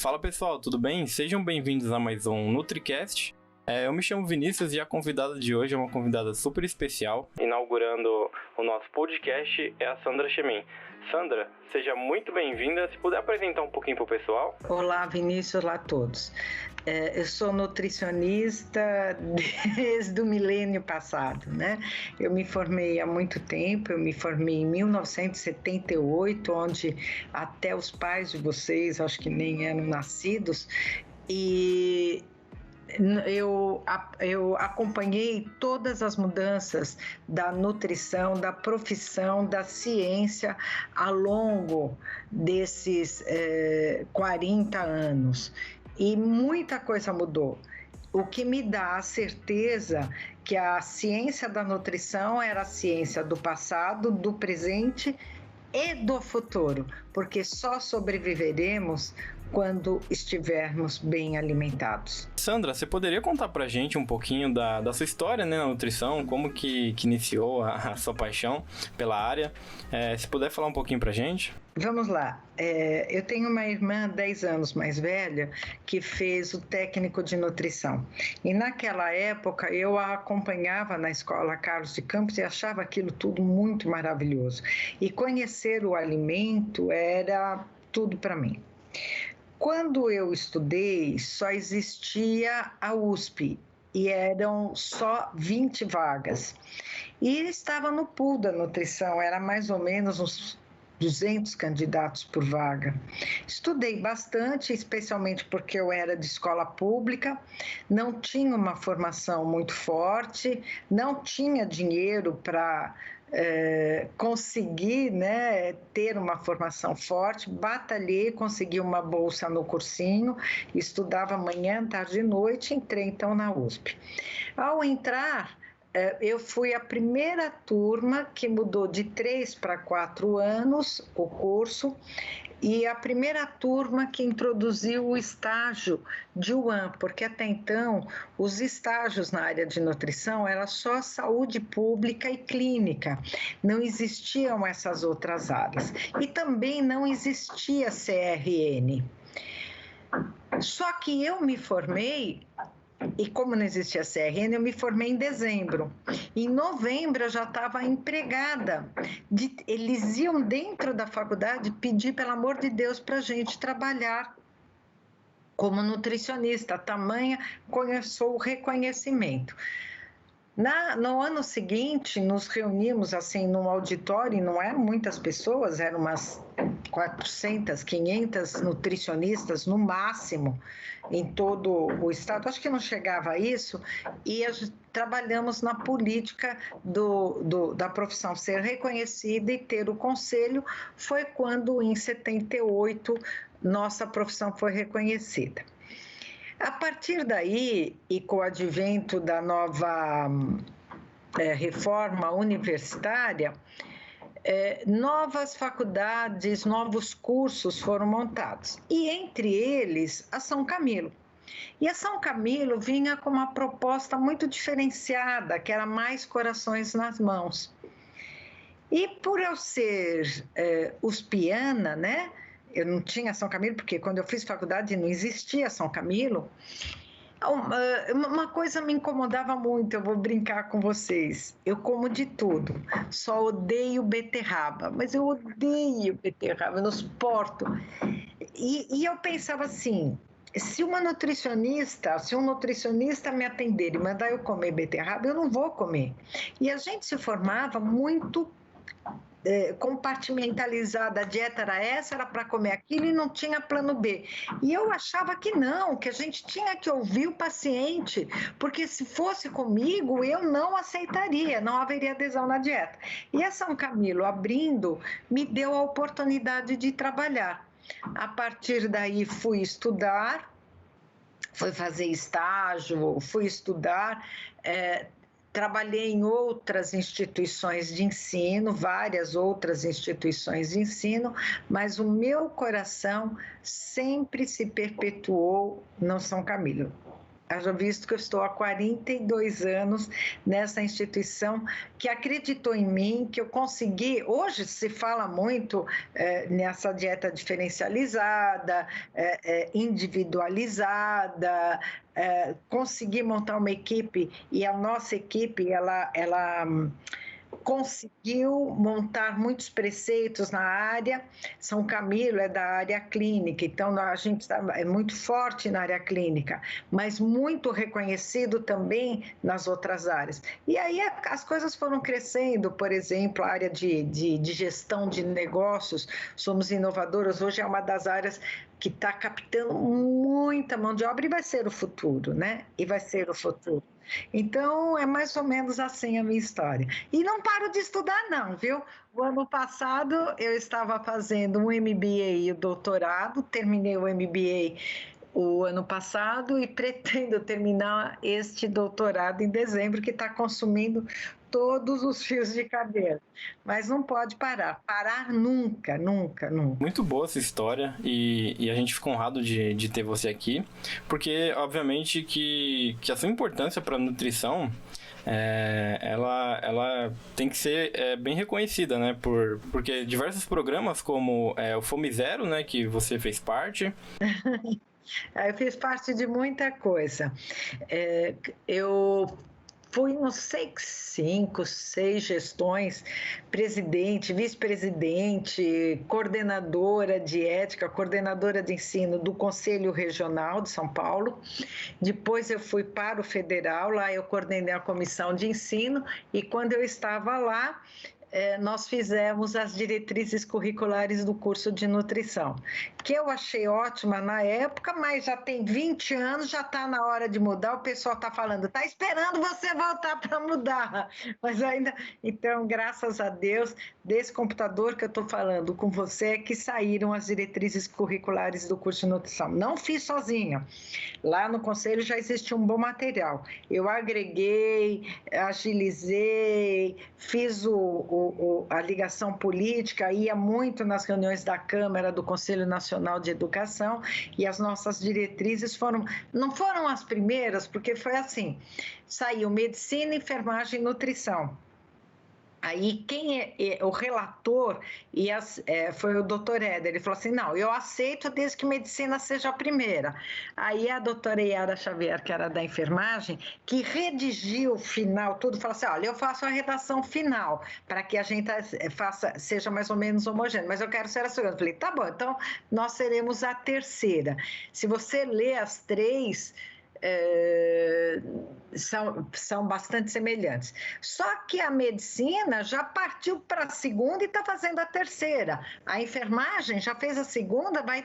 Fala pessoal, tudo bem? Sejam bem-vindos a mais um NutriCast. Eu me chamo Vinícius e a convidada de hoje é uma convidada super especial. Inaugurando o nosso podcast é a Sandra Chemin. Sandra, seja muito bem-vinda. Se puder apresentar um pouquinho para o pessoal. Olá, Vinícius, olá a todos. Eu sou nutricionista desde o milênio passado, né? Eu me formei há muito tempo, eu me formei em 1978, onde até os pais de vocês, acho que nem eram nascidos, e eu acompanhei todas as mudanças da nutrição, da profissão, da ciência ao longo desses 40 anos. E muita coisa mudou, o que me dá a certeza que a ciência da nutrição era a ciência do passado, do presente e do futuro, porque só sobreviveremos quando estivermos bem alimentados. Sandra, você poderia contar pra gente um pouquinho da sua história, né, na nutrição, como que iniciou a sua paixão pela área? Se puder falar um pouquinho pra gente. Vamos lá. Eu tenho uma irmã 10 anos mais velha que fez o técnico de nutrição. E naquela época eu a acompanhava na escola Carlos de Campos e achava aquilo tudo muito maravilhoso. E conhecer o alimento era tudo para mim. Quando eu estudei, só existia a USP e eram só 20 vagas. E estava no pool da nutrição, era mais ou menos uns 200 candidatos por vaga. Estudei bastante, especialmente porque eu era de escola pública, não tinha uma formação muito forte, não tinha dinheiro para conseguir, né, ter uma formação forte. Batalhei, consegui uma bolsa no cursinho, estudava manhã, tarde e noite, entrei então na USP. Ao entrar, eu fui a primeira turma que mudou de 3 para 4 anos o curso, e a primeira turma que introduziu o estágio de UAN, porque até então os estágios na área de nutrição era só saúde pública e clínica, não existiam essas outras áreas, e também não existia CRN. Só que eu me formei, e como não existia CRN, eu me formei em dezembro. Em novembro eu já estava empregada. Eles iam dentro da faculdade pedir, pelo amor de Deus, para a gente trabalhar como nutricionista. Tamanha começou o reconhecimento. No ano seguinte, nos reunimos assim num auditório, e não eram muitas pessoas, eram umas 400, 500 nutricionistas no máximo em todo o estado, acho que não chegava a isso, e trabalhamos na política da profissão ser reconhecida e ter o conselho. Foi quando, em 78, nossa profissão foi reconhecida. A partir daí, e com o advento da nova reforma universitária, novas faculdades, novos cursos foram montados, e entre eles a São Camilo. E a São Camilo vinha com uma proposta muito diferenciada, que era mais corações nas mãos. E por eu ser uspiana, né? Eu não tinha São Camilo, porque quando eu fiz faculdade não existia São Camilo. Uma coisa me incomodava muito, eu vou brincar com vocês. Eu como de tudo, só odeio beterraba, mas eu odeio beterraba, eu não suporto. E eu pensava assim, se um nutricionista me atender e mandar eu comer beterraba, eu não vou comer. E a gente se formava muito compartimentalizada, a dieta era essa, era para comer aquilo e não tinha plano B. E eu achava que não, que a gente tinha que ouvir o paciente, porque se fosse comigo, eu não aceitaria, não haveria adesão na dieta. E a São Camilo, abrindo, me deu a oportunidade de trabalhar. A partir daí fui estudar, fui fazer estágio, fui estudar, trabalhei em outras instituições de ensino, várias outras instituições de ensino, mas o meu coração sempre se perpetuou no São Camilo. haja visto que eu estou há 42 anos nessa instituição que acreditou em mim, que eu consegui. Hoje se fala muito nessa dieta diferencializada, individualizada, consegui montar uma equipe, e a nossa equipe, ela conseguiu montar muitos preceitos na área. São Camilo é da área clínica, então a gente é muito forte na área clínica, mas muito reconhecido também nas outras áreas. E aí as coisas foram crescendo, por exemplo, a área de gestão de negócios, somos inovadoras, hoje é uma das áreas que está captando muita mão de obra e vai ser o futuro, né? E vai ser o futuro. Então, é mais ou menos assim a minha história. E não paro de estudar, não, viu? O ano passado eu estava fazendo um MBA e o doutorado, terminei o MBA o ano passado e pretendo terminar este doutorado em dezembro, que está consumindo todos os fios de cabelo. Mas não pode parar nunca, nunca, nunca. Muito boa essa história e a gente fica honrado de ter você aqui, porque obviamente que a sua importância para a nutrição ela tem que ser bem reconhecida, né? Porque diversos programas como o Fome Zero, né, que você fez parte. Eu fiz parte de muita coisa. Eu fui, não sei, 5, 6 gestões, presidente, vice-presidente, coordenadora de ética, coordenadora de ensino do Conselho Regional de São Paulo. Depois eu fui para o Federal, lá eu coordenei a comissão de ensino, e quando eu estava lá, nós fizemos as diretrizes curriculares do curso de nutrição, que eu achei ótima na época, mas já tem 20 anos, já está na hora de mudar, o pessoal está falando, está esperando você voltar para mudar, mas ainda, então, graças a Deus, desse computador que eu estou falando com você, que saíram as diretrizes curriculares do curso de nutrição. Não fiz sozinha, lá no Conselho já existe um bom material, eu agreguei, agilizei, fiz a ligação política, ia muito nas reuniões da Câmara, do Conselho Nacional de Educação, e as nossas diretrizes não foram as primeiras, porque foi assim, saiu medicina, enfermagem e nutrição. Aí quem o relator foi o doutor Éder, ele falou assim, não, eu aceito desde que medicina seja a primeira. Aí a doutora Yara Xavier, que era da enfermagem, que redigiu o final, tudo, falou assim, olha, eu faço a redação final, para que a gente seja mais ou menos homogêneo, mas eu quero ser a segunda. Eu falei, tá bom, então nós seremos a terceira. Se você lê as três, são bastante semelhantes. Só que a medicina já partiu para a segunda e está fazendo a terceira. A enfermagem já fez a segunda, vai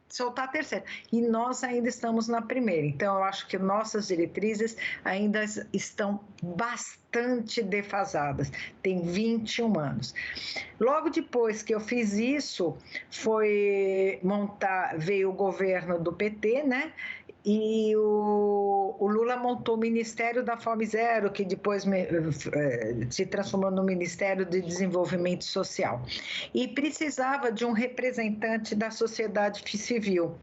soltar a terceira. E nós ainda estamos na primeira. Então, eu acho que nossas diretrizes ainda estão bastante defasadas. Tem 21 anos. Logo depois que eu fiz isso, veio o governo do PT, né? E o Lula montou o Ministério da Fome Zero, que depois se transformou no Ministério de Desenvolvimento Social. E precisava de um representante da sociedade civil.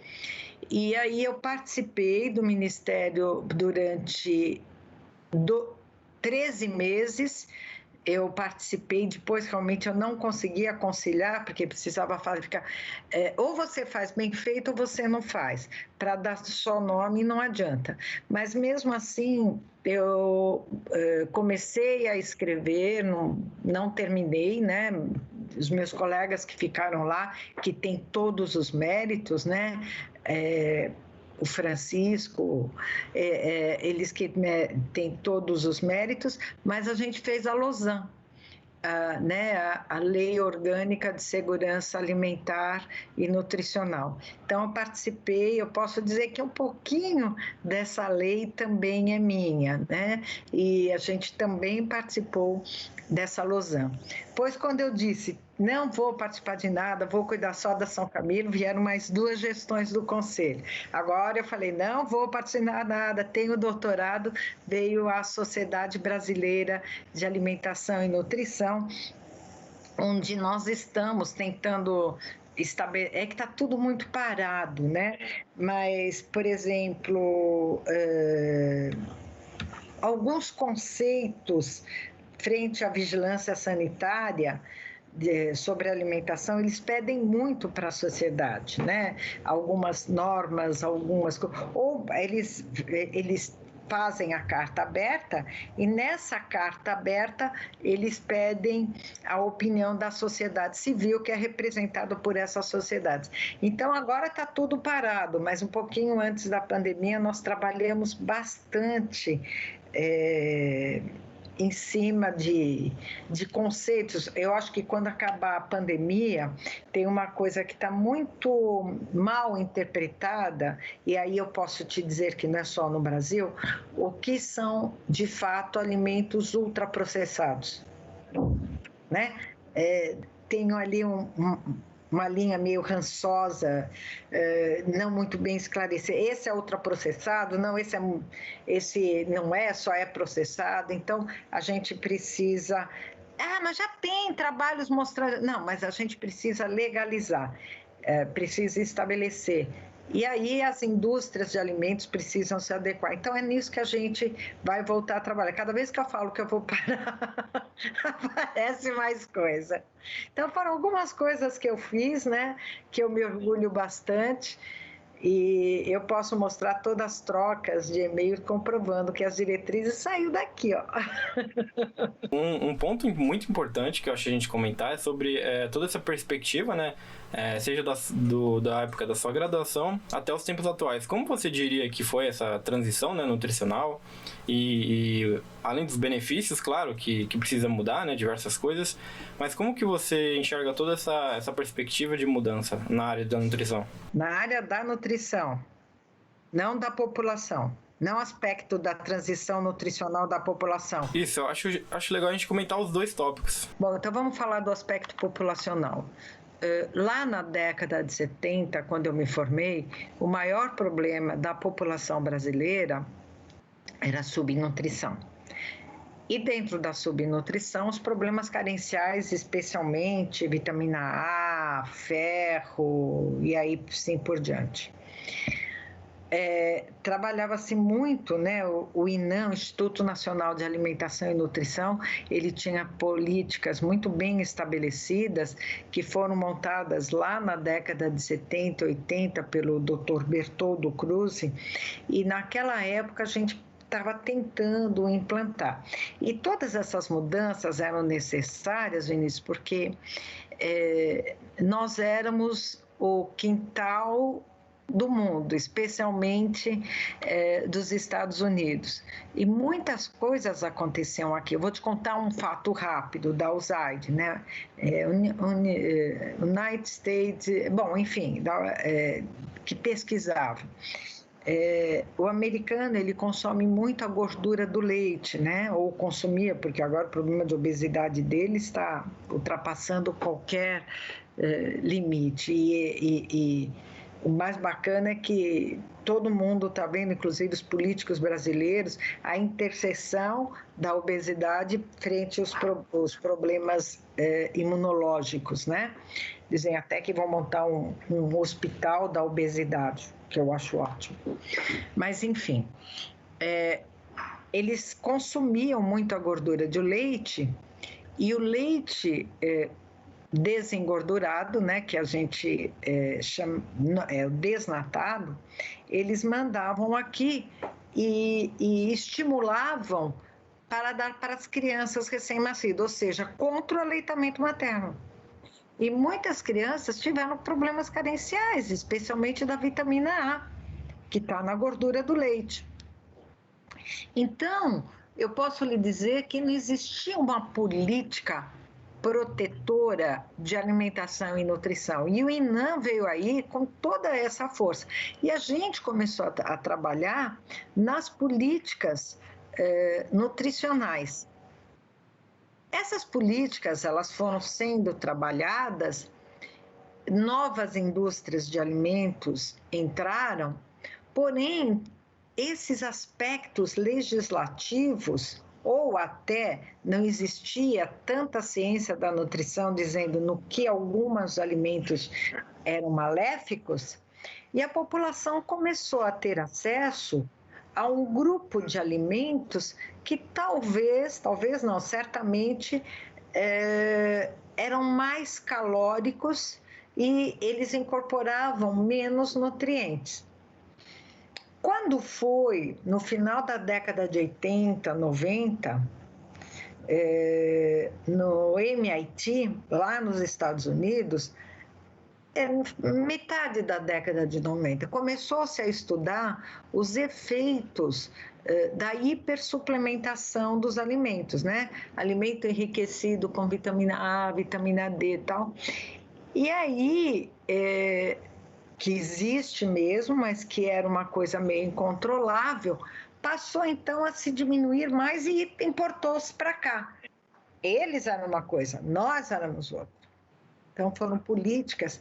E aí eu participei do Ministério durante 13 meses. Eu participei, depois realmente eu não conseguia conciliar, porque precisava ficar... ou você faz bem feito ou você não faz. Para dar só nome não adianta. Mas mesmo assim, eu comecei a escrever, não terminei, né? Os meus colegas que ficaram lá, que têm todos os méritos, né? O Francisco, eles que têm todos os méritos, mas a gente fez a Lausanne, a Lei Orgânica de Segurança Alimentar e Nutricional. Então, eu participei, eu posso dizer que um pouquinho dessa lei também é minha, né? E a gente também participou dessa Lausanne. Pois, quando eu disse, não vou participar de nada, vou cuidar só da São Camilo, vieram mais 2 gestões do Conselho. Agora eu falei, não vou participar de nada, tenho doutorado, veio a Sociedade Brasileira de Alimentação e Nutrição, onde nós estamos tentando É que está tudo muito parado, né? Mas, por exemplo, alguns conceitos frente à vigilância sanitária sobre a alimentação, eles pedem muito para a sociedade, né? Algumas normas, ou eles fazem a carta aberta e nessa carta aberta eles pedem a opinião da sociedade civil, que é representada por essas sociedades. Então agora está tudo parado, mas um pouquinho antes da pandemia nós trabalhamos bastante em cima de conceitos. Eu acho que quando acabar a pandemia, tem uma coisa que está muito mal interpretada, e aí eu posso te dizer que não é só no Brasil, o que são, de fato, alimentos ultraprocessados, né? Tenho ali uma linha meio rançosa, não muito bem esclarecida. Esse é ultraprocessado? Não, esse não é, só é processado. Então, a gente precisa... mas já tem trabalhos mostrando... Não, mas a gente precisa legalizar, precisa estabelecer. E aí as indústrias de alimentos precisam se adequar. Então é nisso que a gente vai voltar a trabalhar. Cada vez que eu falo que eu vou parar, aparece mais coisa. Então foram algumas coisas que eu fiz, né, que eu me orgulho bastante. E eu posso mostrar todas as trocas de e-mail comprovando que as diretrizes saiu daqui, ó. Um ponto muito importante que eu acho que a gente comentar é sobre toda essa perspectiva, né? Seja da época da sua graduação até os tempos atuais. Como você diria que foi essa transição, né, nutricional? E além dos benefícios, claro, que precisa mudar, né, diversas coisas, mas como que você enxerga toda essa perspectiva de mudança na área da nutrição? Na área da nutrição, não da população. Não aspecto da transição nutricional da população. Isso, eu acho legal a gente comentar os dois tópicos. Bom, então vamos falar do aspecto populacional. Lá na década de 70, quando eu me formei, o maior problema da população brasileira era a subnutrição. E dentro da subnutrição, os problemas carenciais, especialmente vitamina A, ferro e aí sim por diante. Trabalhava-se muito, né? O INAM, Instituto Nacional de Alimentação e Nutrição, ele tinha políticas muito bem estabelecidas que foram montadas lá na década de 70, 80 pelo Dr. Bertoldo Cruz, e naquela época a gente estava tentando implantar. E todas essas mudanças eram necessárias, Vinícius, porque nós éramos o quintal do mundo, especialmente dos Estados Unidos. E muitas coisas aconteciam aqui. Eu vou te contar um fato rápido da USAID, né? United States, bom, enfim, que pesquisava. O americano, ele consome muito a gordura do leite, né? Ou consumia, porque agora o problema de obesidade dele está ultrapassando qualquer limite. E o mais bacana é que todo mundo está vendo, inclusive os políticos brasileiros, a interseção da obesidade frente aos problemas imunológicos, né? Dizem até que vão montar um hospital da obesidade, que eu acho ótimo. Mas, enfim, eles consumiam muito a gordura do leite, e o leite desengordurado, né, que a gente chama o desnatado, eles mandavam aqui e estimulavam para dar para as crianças recém-nascidas, ou seja, contra o aleitamento materno. E muitas crianças tiveram problemas carenciais, especialmente da vitamina A, que está na gordura do leite. Então, eu posso lhe dizer que não existia uma política protetora de alimentação e nutrição. E o INAM veio aí com toda essa força. E a gente começou a trabalhar nas políticas nutricionais. Essas políticas, elas foram sendo trabalhadas, novas indústrias de alimentos entraram, porém, esses aspectos legislativos ou até não existia tanta ciência da nutrição dizendo no que alguns alimentos eram maléficos, e a população começou a ter acesso a um grupo de alimentos que talvez não, certamente eram mais calóricos e eles incorporavam menos nutrientes. Quando foi no final da década de 80, 90, no MIT, lá nos Estados Unidos, metade da década de 90, começou-se a estudar os efeitos da hipersuplementação dos alimentos, né? Alimento enriquecido com vitamina A, vitamina D e tal. E aí, que existe mesmo, mas que era uma coisa meio incontrolável, passou então a se diminuir mais e importou-se para cá. Eles eram uma coisa, nós éramos outra. Então foram políticas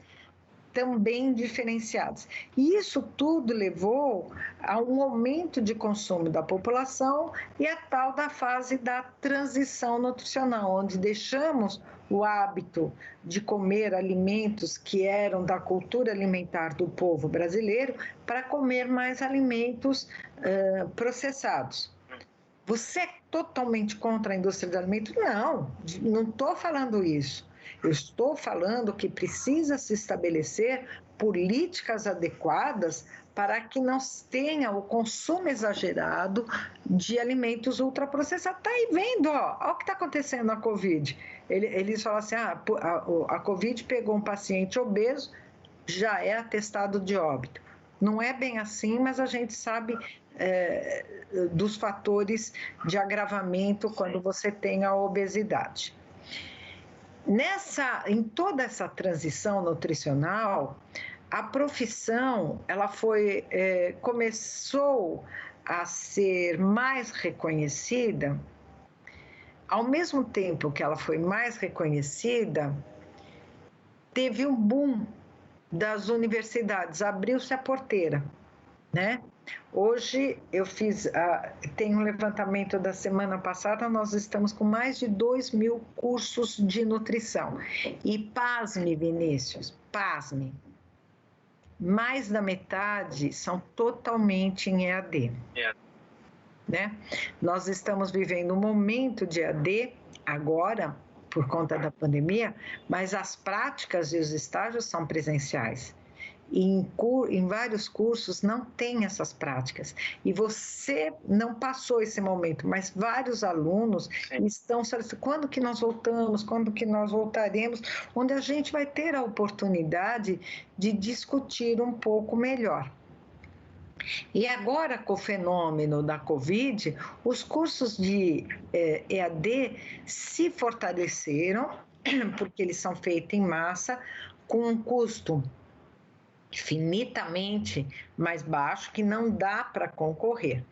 também diferenciadas. E isso tudo levou a um aumento de consumo da população e a tal da fase da transição nutricional, onde deixamos o hábito de comer alimentos que eram da cultura alimentar do povo brasileiro para comer mais alimentos processados. Você é totalmente contra a indústria de alimentos? Não estou falando isso. Eu estou falando que precisa se estabelecer políticas adequadas para que não tenha o consumo exagerado de alimentos ultraprocessados. Está aí vendo, olha o que está acontecendo na Covid. Eles falam assim, a Covid pegou um paciente obeso, já é atestado de óbito. Não é bem assim, mas a gente sabe dos fatores de agravamento quando você tem a obesidade. Em toda essa transição nutricional, a profissão começou a ser mais reconhecida. Ao mesmo tempo que ela foi mais reconhecida, teve um boom das universidades, abriu-se a porteira, né? Hoje tem um levantamento da semana passada, nós estamos com mais de 2.000 cursos de nutrição. E pasme, Vinícius, pasme, mais da metade são totalmente em EAD. Né? Nós estamos vivendo um momento de EAD agora, por conta da pandemia, mas as práticas e os estágios são presenciais. E em vários cursos não tem essas práticas. E você não passou esse momento, mas vários alunos estão solicitando quando que nós voltamos, quando que nós voltaremos, onde a gente vai ter a oportunidade de discutir um pouco melhor. E agora, com o fenômeno da Covid, os cursos de EAD se fortaleceram, porque eles são feitos em massa, com um custo infinitamente mais baixo, que não dá para concorrer.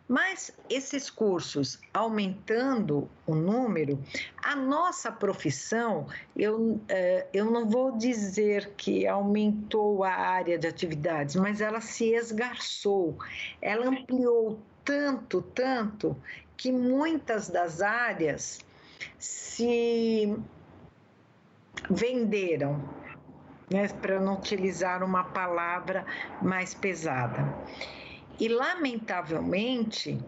Mas esses cursos, aumentando o número, a nossa profissão, eu não vou dizer que aumentou a área de atividades, mas ela se esgarçou, ela ampliou tanto, que muitas das áreas se venderam, né, para não utilizar uma palavra mais pesada. E, lamentavelmente,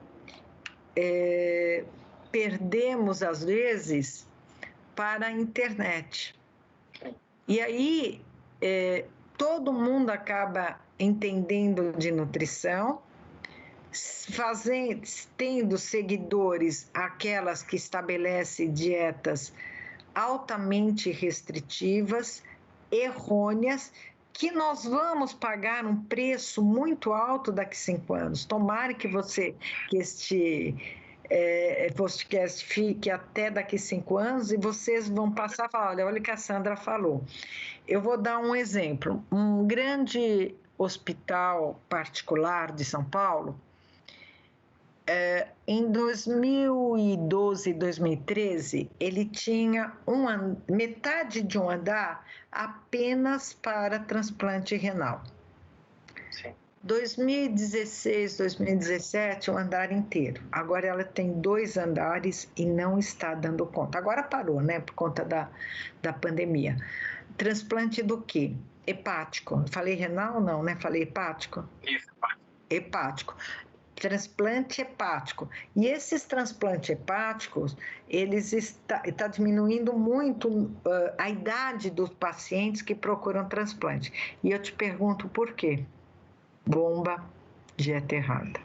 perdemos, às vezes, para a internet. E aí, todo mundo acaba entendendo de nutrição, tendo seguidores, aquelas que estabelecem dietas altamente restritivas, errôneas, que nós vamos pagar um preço muito alto daqui a 5 anos. Tomara que este podcast fique até daqui a 5 anos e vocês vão passar a falar, olha o que a Sandra falou. Eu vou dar um exemplo. Um grande hospital particular de São Paulo, em 2012 e 2013, ele tinha metade de um andar apenas para transplante renal. Sim. 2016, 2017, o andar inteiro. Agora ela tem 2 andares e não está dando conta. Agora parou, né, por conta da pandemia. Transplante do quê? Hepático. Falei renal? Não, né? Falei hepático? Isso. Hepático. Transplante hepático. E esses transplantes hepáticos, eles está diminuindo muito a idade dos pacientes que procuram transplante. E eu te pergunto por quê? Bomba dieta errada.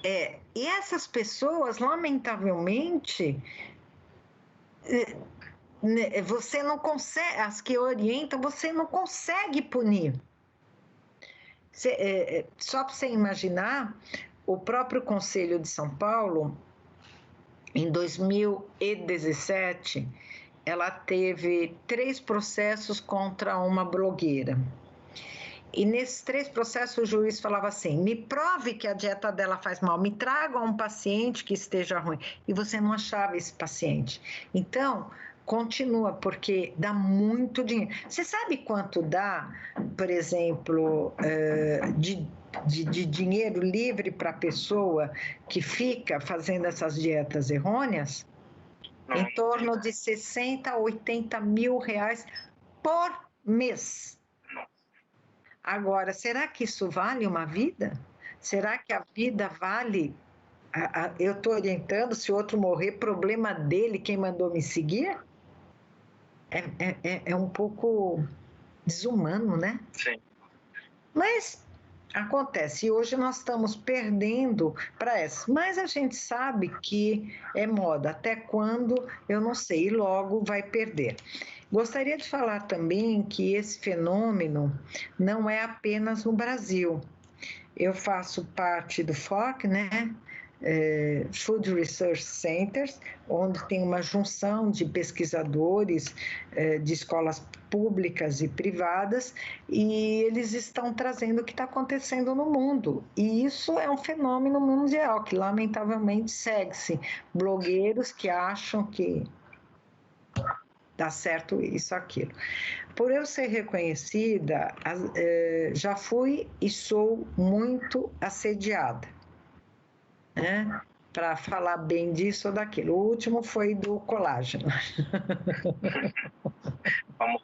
E essas pessoas, lamentavelmente, você não consegue, as que orientam, você não consegue punir. Só para você imaginar, o próprio Conselho de São Paulo, em 2017, ela teve 3 processos contra uma blogueira. E nesses 3 processos o juiz falava assim, me prove que a dieta dela faz mal, me traga um paciente que esteja ruim. E você não achava esse paciente. Então, continua, porque dá muito dinheiro. Você sabe quanto dá, por exemplo, de dinheiro livre para a pessoa que fica fazendo essas dietas errôneas? Em torno de 60 a 80 mil reais por mês. Agora, será que isso vale uma vida? Será que a vida vale? Eu estou orientando, se o outro morrer, problema dele, quem mandou me seguir? É um pouco desumano, né? Sim. Mas acontece, e hoje nós estamos perdendo para essa. Mas a gente sabe que é moda, até quando, eu não sei, e logo vai perder. Gostaria de falar também que esse fenômeno não é apenas no Brasil. Eu faço parte do FOC, né? Food Research Centers, onde tem uma junção de pesquisadores de escolas públicas e privadas, e eles estão trazendo o que está acontecendo no mundo. E isso é um fenômeno mundial, que lamentavelmente segue-se. Blogueiros que acham que dá certo isso, aquilo. Por eu ser reconhecida, já fui e sou muito assediada, né? Para falar bem disso ou daquilo. O último foi do colágeno. Vamos.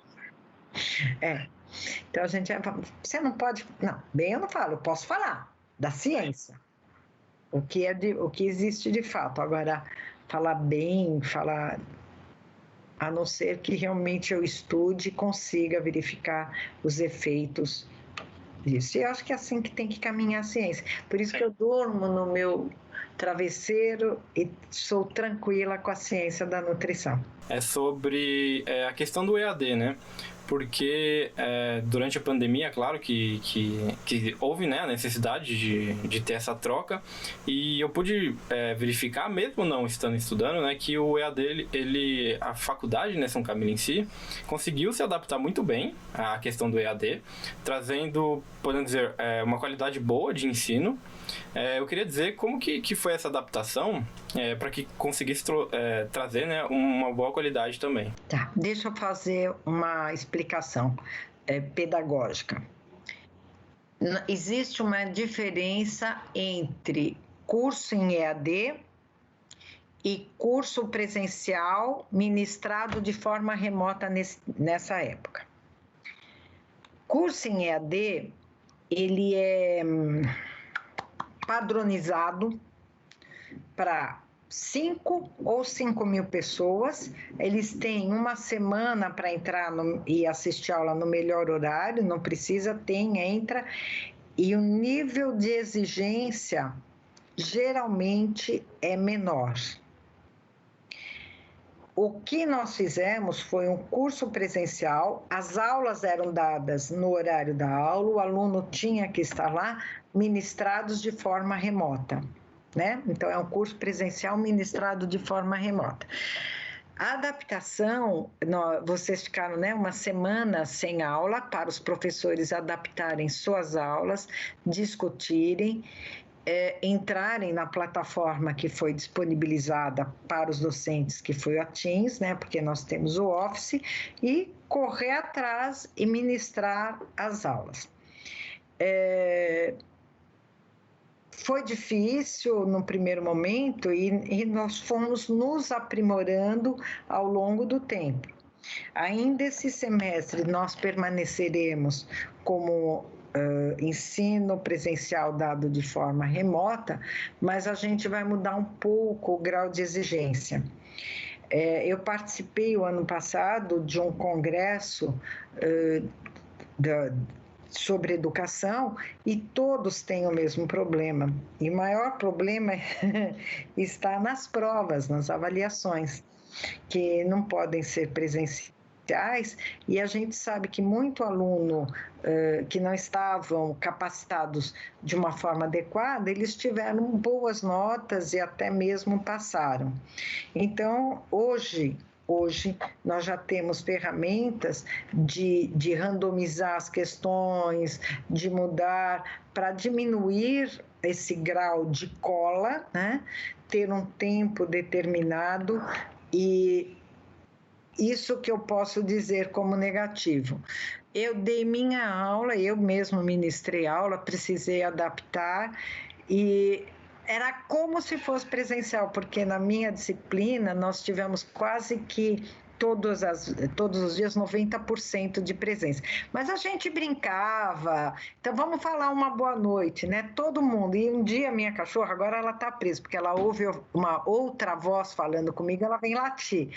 Então a gente você não pode, não, bem eu não falo, eu posso falar da ciência, o que existe de fato. Agora, falar bem, falar, a não ser que realmente eu estude e consiga verificar os efeitos disso. E eu acho que é assim que tem que caminhar a ciência. Por isso que eu durmo no meu travesseiro e sou tranquila com a ciência da nutrição. É sobre a questão do EAD, né? Porque durante a pandemia, claro que houve, né, a necessidade de ter essa troca, e eu pude verificar, mesmo não estando estudando, né, que o EAD, a faculdade, né, São Camilo em si, conseguiu se adaptar muito bem à questão do EAD, trazendo, podemos dizer, uma qualidade boa de ensino. Eu queria dizer como que foi essa adaptação para que conseguisse trazer, né, uma boa qualidade também. Tá, deixa eu fazer uma explicação pedagógica. Existe uma diferença entre curso em EAD e curso presencial ministrado de forma remota nessa época. Curso em EAD, ele é padronizado para 5 ou 5 mil pessoas. Eles têm uma semana para entrar e assistir a aula no melhor horário, não precisa, entra. E o nível de exigência geralmente é menor. O que nós fizemos foi um curso presencial, as aulas eram dadas no horário da aula, o aluno tinha que estar lá, ministrados de forma remota, né? Então, é um curso presencial ministrado de forma remota. A adaptação, vocês ficaram, né, uma semana sem aula para os professores adaptarem suas aulas, discutirem, entrarem na plataforma que foi disponibilizada para os docentes, que foi a Teams, né, porque nós temos o Office, e correr atrás e ministrar as aulas. Foi difícil no primeiro momento e nós fomos nos aprimorando ao longo do tempo. Ainda esse semestre nós permaneceremos como ensino presencial dado de forma remota, mas a gente vai mudar um pouco o grau de exigência. Eu participei o ano passado de um congresso sobre educação e todos têm o mesmo problema. E o maior problema está nas provas, nas avaliações, que não podem ser presenciais, e a gente sabe que muito aluno que não estavam capacitados de uma forma adequada, eles tiveram boas notas e até mesmo passaram. Então, hoje nós já temos ferramentas de randomizar as questões, de mudar para diminuir esse grau de cola, né? Ter um tempo determinado, e isso que eu posso dizer como negativo. Eu dei minha aula, eu mesmo ministrei aula, precisei adaptar, e era como se fosse presencial, porque na minha disciplina nós tivemos quase que todos os dias 90% de presença. Mas a gente brincava, então vamos falar uma boa noite, né? Todo mundo. E um dia minha cachorra, agora ela está presa, porque ela ouve uma outra voz falando comigo, ela vem latir.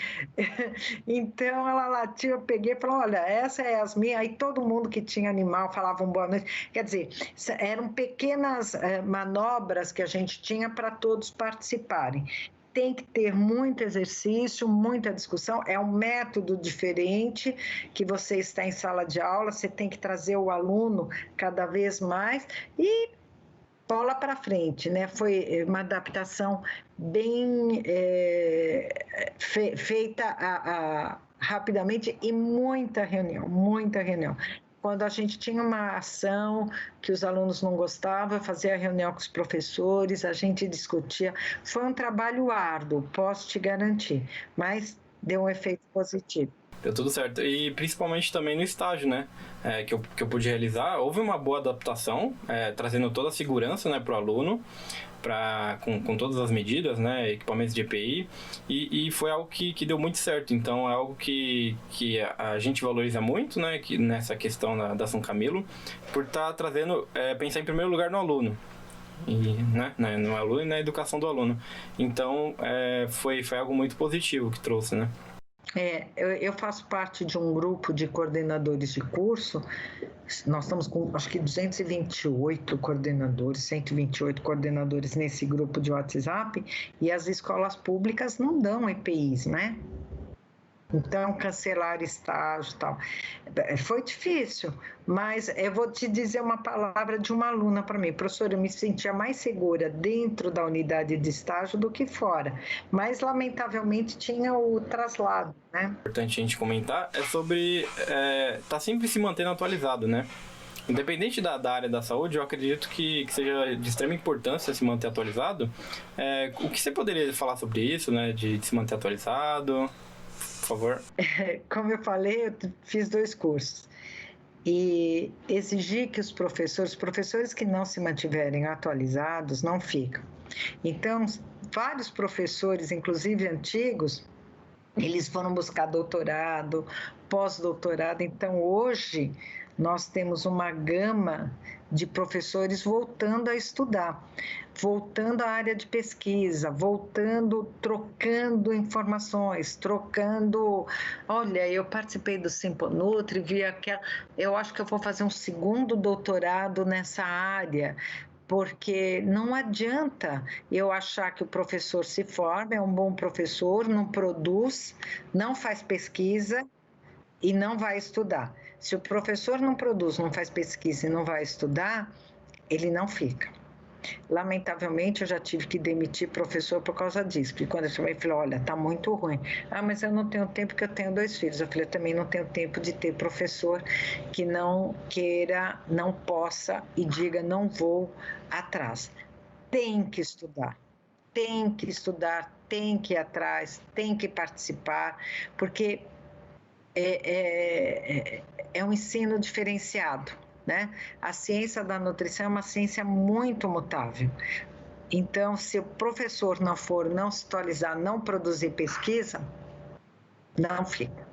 Então ela latiu, eu peguei e falei, olha, essa é as minhas. Aí todo mundo que tinha animal falava boa noite. Quer dizer, eram pequenas manobras que a gente tinha para todos participarem. Tem que ter muito exercício, muita discussão, é um método diferente, que você está em sala de aula, você tem que trazer o aluno cada vez mais e bola para frente, né? Foi uma adaptação bem feita rapidamente, e muita reunião. Quando a gente tinha uma ação que os alunos não gostavam, eu fazia reunião com os professores, a gente discutia. Foi um trabalho árduo, posso te garantir, mas deu um efeito positivo. Deu tudo certo. E principalmente também no estágio, né? Que eu pude realizar, houve uma boa adaptação, trazendo toda a segurança, né, para o aluno, com todas as medidas, né, equipamentos de EPI, e foi algo que deu muito certo. Então é algo que a gente valoriza muito, né, nessa questão da São Camilo, por estar trazendo, pensar em primeiro lugar no aluno, e, né, no aluno e na educação do aluno. Então foi algo muito positivo que trouxe, né. Eu faço parte de um grupo de coordenadores de curso. Nós estamos com, acho que 228 coordenadores, 128 coordenadores nesse grupo de WhatsApp, e as escolas públicas não dão EPIs, né? Então, cancelar estágio e tal. Foi difícil, mas eu vou te dizer uma palavra de uma aluna para mim. Professora, eu me sentia mais segura dentro da unidade de estágio do que fora. Mas, lamentavelmente, tinha o traslado, né? Importante a gente comentar é sobre tá sempre se mantendo atualizado, né? Independente da área da saúde, eu acredito que seja de extrema importância se manter atualizado. O que você poderia falar sobre isso, né? De se manter atualizado? Por favor. Como eu falei, eu fiz 2 cursos. E exigir que os professores que não se mantiverem atualizados, não ficam. Então, vários professores, inclusive antigos, eles foram buscar doutorado, pós-doutorado. Então, hoje, nós temos uma gama de professores voltando a estudar, voltando à área de pesquisa, trocando informações, Olha, eu participei do Simponutri, eu acho que eu vou fazer um segundo doutorado nessa área, porque não adianta eu achar que o professor se forma, é um bom professor, não produz, não faz pesquisa e não vai estudar. Se o professor não produz, não faz pesquisa e não vai estudar, ele não fica. Lamentavelmente, eu já tive que demitir professor por causa disso, porque quando eu chamei, eu falei, olha, está muito ruim. Mas eu não tenho tempo porque eu tenho 2 filhos. Eu falei, eu também não tenho tempo de ter professor que não queira, não possa e diga, não vou atrás. Tem que estudar, tem que estudar, tem que ir atrás, tem que participar, porque é um ensino diferenciado, né? A ciência da nutrição é uma ciência muito mutável. Então, se o professor não se atualizar, não produzir pesquisa, não fica.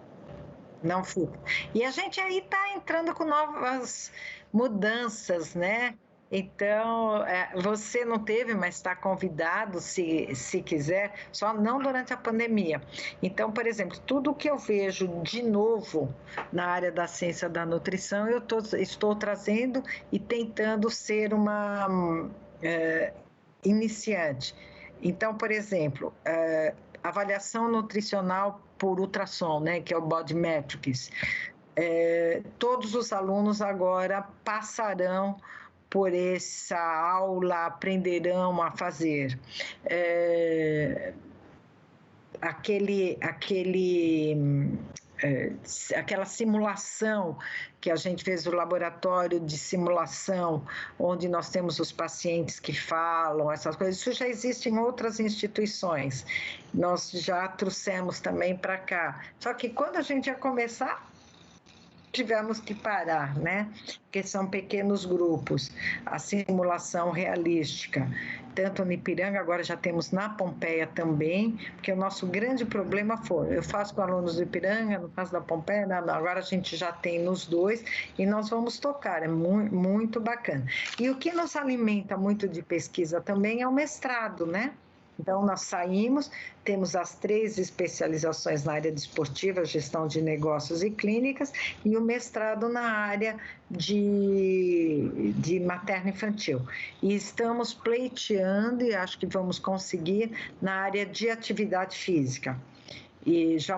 Não fica. E a gente aí está entrando com novas mudanças, né? Então, você não teve, mas está convidado, se quiser, só não durante a pandemia. Então, por exemplo, tudo que eu vejo de novo na área da ciência da nutrição, estou trazendo e tentando ser uma iniciante. Então, por exemplo, avaliação nutricional por ultrassom, né, que é o Body Metrics. Todos os alunos agora passarão por essa aula, aprenderão a fazer. Aquela simulação que a gente fez no laboratório de simulação, onde nós temos os pacientes que falam, essas coisas, isso já existe em outras instituições. Nós já trouxemos também para cá. Só que quando a gente ia começar, tivemos que parar, né? Porque são pequenos grupos, a simulação realística, tanto no Ipiranga, agora já temos na Pompeia também, porque o nosso grande problema foi, eu faço com alunos do Ipiranga, no caso da Pompeia, não, agora a gente já tem nos dois e nós vamos tocar, é muito bacana. E o que nos alimenta muito de pesquisa também é o mestrado, né? Então, nós saímos, temos as 3 especializações na área desportiva, gestão de negócios e clínicas, e o mestrado na área de materno-infantil. E estamos pleiteando, e acho que vamos conseguir, na área de atividade física. E já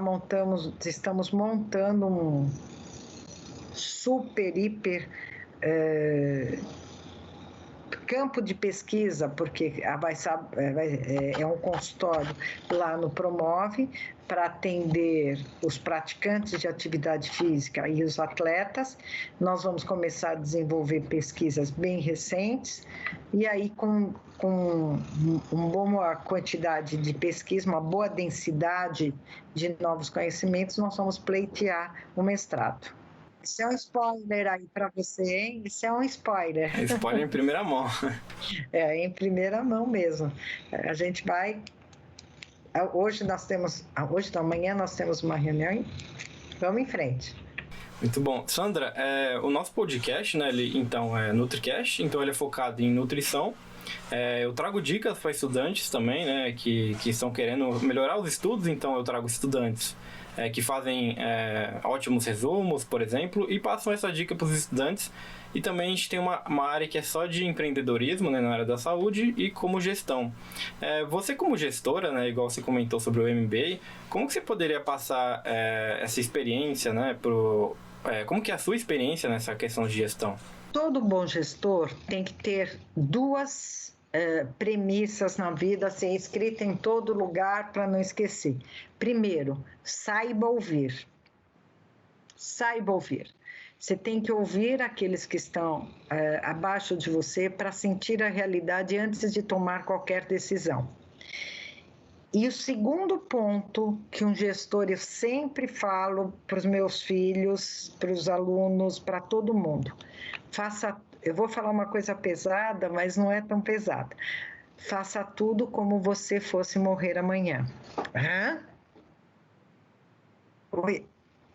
estamos montando um super, hiper campo de pesquisa, porque é um consultório lá no Promove, para atender os praticantes de atividade física e os atletas. Nós vamos começar a desenvolver pesquisas bem recentes, e aí com uma boa quantidade de pesquisa, uma boa densidade de novos conhecimentos, nós vamos pleitear o mestrado. Isso é um spoiler aí para você, hein? Isso é um spoiler. Spoiler em primeira mão. Em primeira mão mesmo. A gente vai... amanhã nós temos uma reunião e vamos em frente. Muito bom. Sandra, o nosso podcast, né, então é NutriCast, então ele é focado em nutrição. Eu trago dicas para estudantes também, né, que estão querendo melhorar os estudos, então eu trago estudantes que fazem ótimos resumos, por exemplo, e passam essa dica para os estudantes. E também a gente tem uma área que é só de empreendedorismo, né, na área da saúde e como gestão. Você como gestora, né, igual você comentou sobre o MBA, como que você poderia passar essa experiência, né, como que é a sua experiência nessa questão de gestão? Todo bom gestor tem que ter 2 premissas na vida a ser escrita em todo lugar para não esquecer. Primeiro, saiba ouvir. Saiba ouvir. Você tem que ouvir aqueles que estão abaixo de você para sentir a realidade antes de tomar qualquer decisão. E o segundo ponto que um gestor, eu sempre falo para os meus filhos, para os alunos, para todo mundo, eu vou falar uma coisa pesada, mas não é tão pesada. Faça tudo como você fosse morrer amanhã. Oi,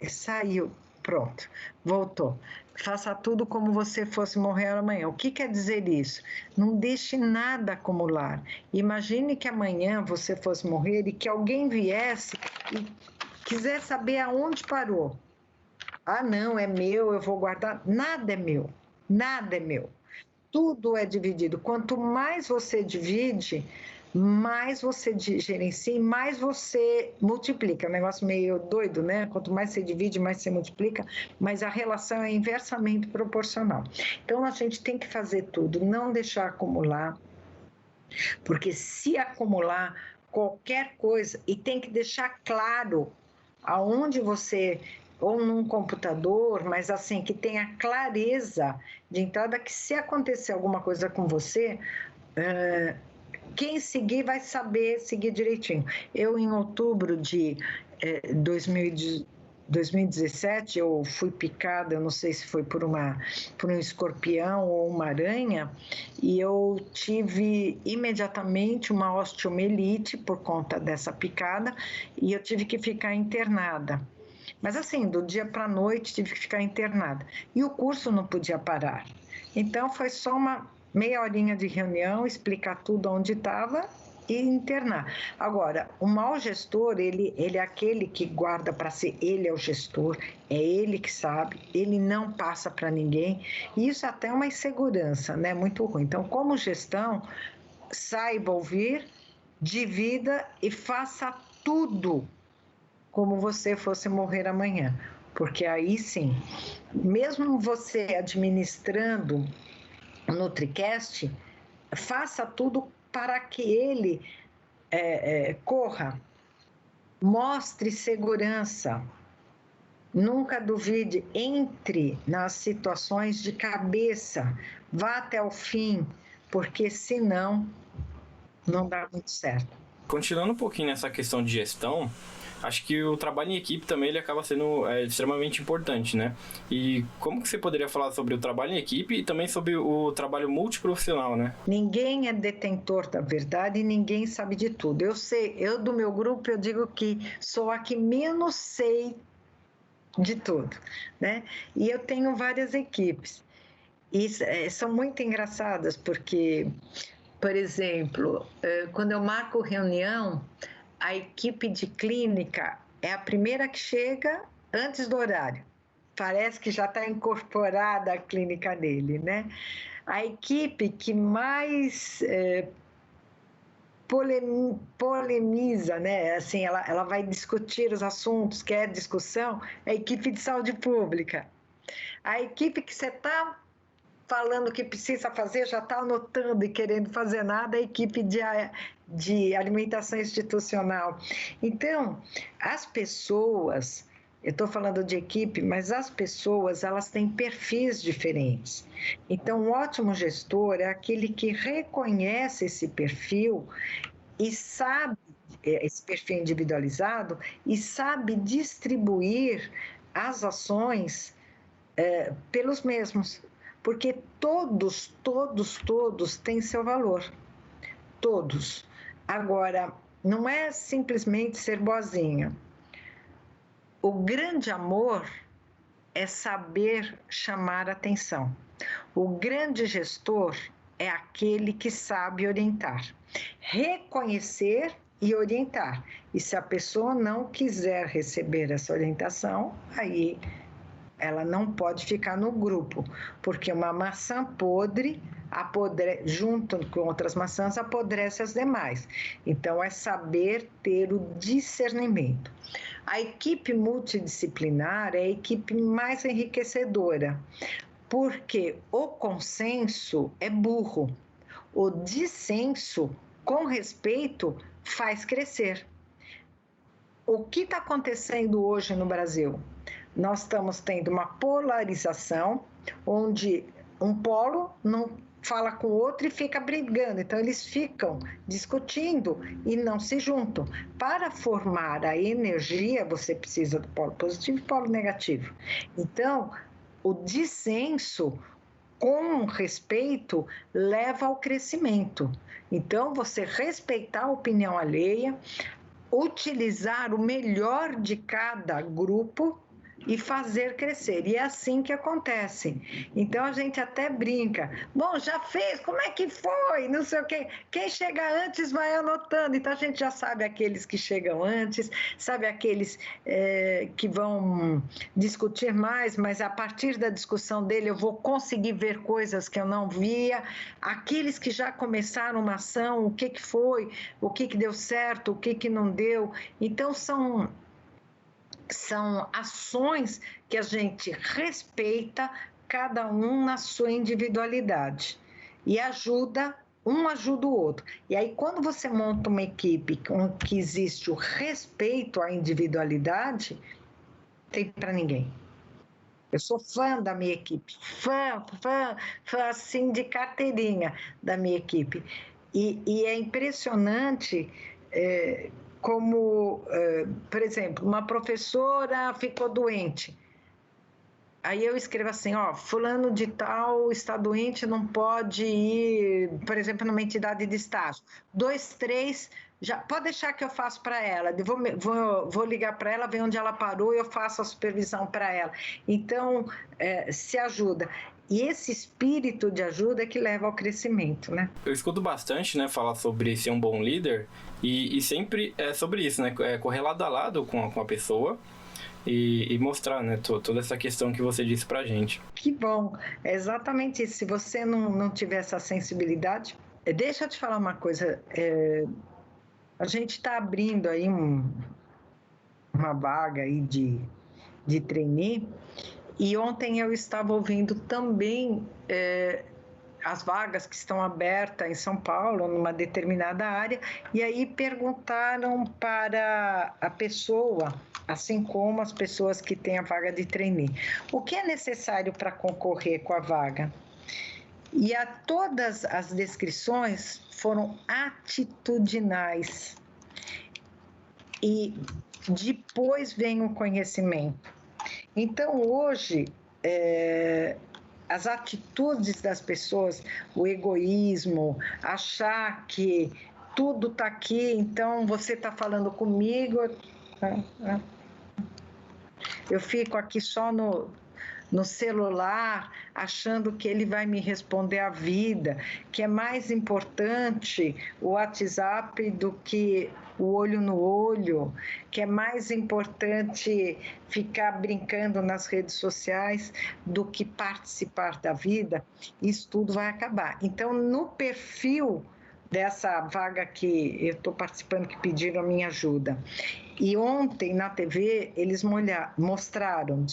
saiu. Pronto, voltou. Faça tudo como você fosse morrer amanhã. O que quer dizer isso? Não deixe nada acumular. Imagine que amanhã você fosse morrer e que alguém viesse e quiser saber aonde parou. Não, é meu, eu vou guardar. Nada é meu, nada é meu. Tudo é dividido. Quanto mais você divide, mais você gerencia e mais você multiplica. É um negócio meio doido, né? Quanto mais você divide, mais você multiplica, mas a relação é inversamente proporcional. Então, a gente tem que fazer tudo, não deixar acumular, porque se acumular qualquer coisa, e tem que deixar claro aonde você... ou num computador, mas assim, que tenha clareza de entrada, que se acontecer alguma coisa com você, quem seguir vai saber seguir direitinho. Eu, em outubro de 2017, eu fui picada, eu não sei se foi por um escorpião ou uma aranha, e eu tive imediatamente uma osteomielite por conta dessa picada, e eu tive que ficar internada. Mas assim, do dia para a noite tive que ficar internada. E o curso não podia parar. Então foi só uma meia horinha de reunião, explicar tudo onde estava e internar. Agora, o mau gestor, ele é aquele que guarda para si, ele é o gestor, é ele que sabe, ele não passa para ninguém, e isso até é uma insegurança, né? Muito ruim. Então, como gestão, saiba ouvir, divida e faça tudo como você fosse morrer amanhã, porque aí sim, mesmo você administrando o NutriCast, faça tudo para que ele corra, mostre segurança, nunca duvide, entre nas situações de cabeça, vá até o fim, porque senão não dá muito certo. Continuando um pouquinho nessa questão de gestão, acho que o trabalho em equipe também ele acaba sendo extremamente importante, né? E como que você poderia falar sobre o trabalho em equipe e também sobre o trabalho multiprofissional, né? Ninguém é detentor da verdade e ninguém sabe de tudo. Eu sei, eu do meu grupo, eu digo que sou a que menos sei de tudo, né? E eu tenho várias equipes. E são muito engraçadas, porque, por exemplo, quando eu marco reunião, a equipe de clínica é a primeira que chega antes do horário. Parece que já está incorporada a clínica dele, né? A equipe que mais polemiza, né? Assim, ela vai discutir os assuntos, quer discussão, é a equipe de saúde pública. A equipe que você está falando que precisa fazer, já está anotando e querendo fazer nada, a equipe de alimentação institucional. Então, as pessoas, eu estou falando de equipe, mas as pessoas, elas têm perfis diferentes. Então, um ótimo gestor é aquele que reconhece esse perfil e sabe, esse perfil individualizado, e sabe distribuir as ações pelos mesmos, porque todos têm seu valor, todos. Agora, não é simplesmente ser boazinha. O grande amor é saber chamar atenção. O grande gestor é aquele que sabe orientar, reconhecer e orientar. E se a pessoa não quiser receber essa orientação, aí ela não pode ficar no grupo, porque uma maçã podre, junto com outras maçãs, apodrece as demais. Então, é saber ter o discernimento. A equipe multidisciplinar é a equipe mais enriquecedora, porque o consenso é burro, o dissenso, com respeito, faz crescer. O que está acontecendo hoje no Brasil? Nós estamos tendo uma polarização, onde um polo não fala com o outro e fica brigando. Então, eles ficam discutindo e não se juntam. Para formar a energia, você precisa do polo positivo e do polo negativo. Então, o dissenso, com respeito, leva ao crescimento. Então, você respeitar a opinião alheia, utilizar o melhor de cada grupo e fazer crescer. E é assim que acontece. Então, a gente até brinca. Bom, já fez? Como é que foi? Não sei o quê. Quem chega antes vai anotando. Então, a gente já sabe aqueles que chegam antes, sabe aqueles que vão discutir mais, mas a partir da discussão dele eu vou conseguir ver coisas que eu não via. Aqueles que já começaram uma ação, o que foi, o que deu certo, o que não deu. Então, são ações que a gente respeita, cada um na sua individualidade, e um ajuda o outro. E aí, quando você monta uma equipe com que existe o respeito à individualidade, tem para ninguém. Eu sou fã da minha equipe, fã assim de carteirinha da minha equipe. E é impressionante como, por exemplo, uma professora ficou doente. Aí eu escrevo assim, ó, fulano de tal está doente, não pode ir, por exemplo, numa entidade de estágio. 2, 3, já pode deixar que eu faço para ela. Vou ligar para ela, ver onde ela parou e eu faço a supervisão para ela. Então, se ajuda. E esse espírito de ajuda é que leva ao crescimento, né? Eu escuto bastante, né, falar sobre ser um bom líder e sempre é sobre isso, né? É correr lado a lado com a pessoa. E mostrar, né, toda essa questão que você disse pra gente. Que bom, é exatamente isso. Se você não tiver essa sensibilidade, deixa eu te falar uma coisa, a gente está abrindo aí uma vaga aí de trainee, e ontem eu estava ouvindo também as vagas que estão abertas em São Paulo, numa determinada área, e aí perguntaram para a pessoa, assim como as pessoas que têm a vaga de trainee, o que é necessário para concorrer com a vaga? E todas as descrições foram atitudinais. E depois vem o conhecimento. Então, hoje, as atitudes das pessoas, o egoísmo, achar que tudo está aqui, então você está falando comigo, eu fico aqui só no celular, achando que ele vai me responder a vida, que é mais importante o WhatsApp do que o olho no olho, que é mais importante ficar brincando nas redes sociais do que participar da vida, isso tudo vai acabar. Então, no perfil dessa vaga que eu estou participando, que pediram a minha ajuda, e ontem na TV eles mostraram,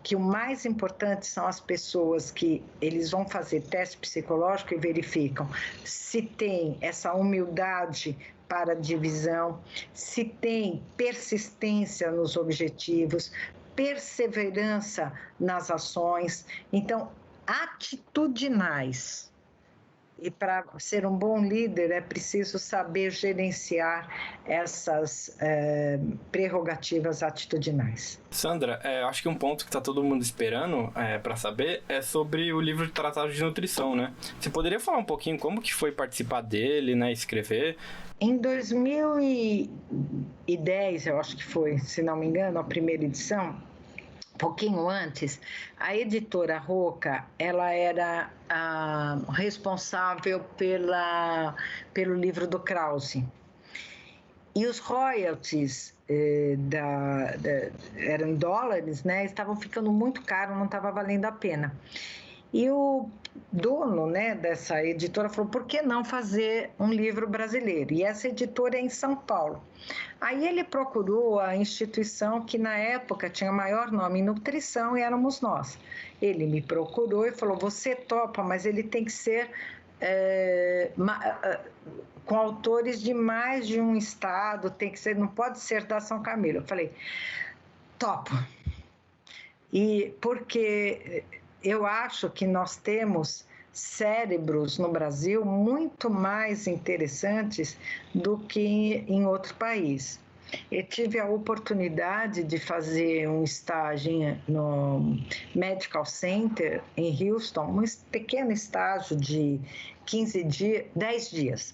que o mais importante são as pessoas que eles vão fazer teste psicológico e verificam se tem essa humildade para a divisão, se tem persistência nos objetivos, perseverança nas ações. Então, atitudinais. E para ser um bom líder é preciso saber gerenciar essas prerrogativas atitudinais. Sandra, acho que um ponto que está todo mundo esperando para saber é sobre o livro de Tratado de Nutrição, né? Você poderia falar um pouquinho como que foi participar dele, né, escrever? Em 2010, eu acho que foi, se não me engano, a primeira edição, pouquinho antes, a editora Roca, ela era a responsável pelo livro do Krause. E os royalties eram em dólares, né? Estavam ficando muito caros, não estava valendo a pena. E o dono, né, dessa editora falou, por que não fazer um livro brasileiro? E essa editora é em São Paulo. Aí ele procurou a instituição que na época tinha maior nome em nutrição e éramos nós. Ele me procurou e falou, você topa, mas ele tem que ser com autores de mais de um estado, tem que ser, não pode ser da São Camilo. Eu falei, topo. E porque eu acho que nós temos cérebros no Brasil muito mais interessantes do que em outro país. Eu tive a oportunidade de fazer um estágio no Medical Center em Houston, um pequeno estágio de 10 dias.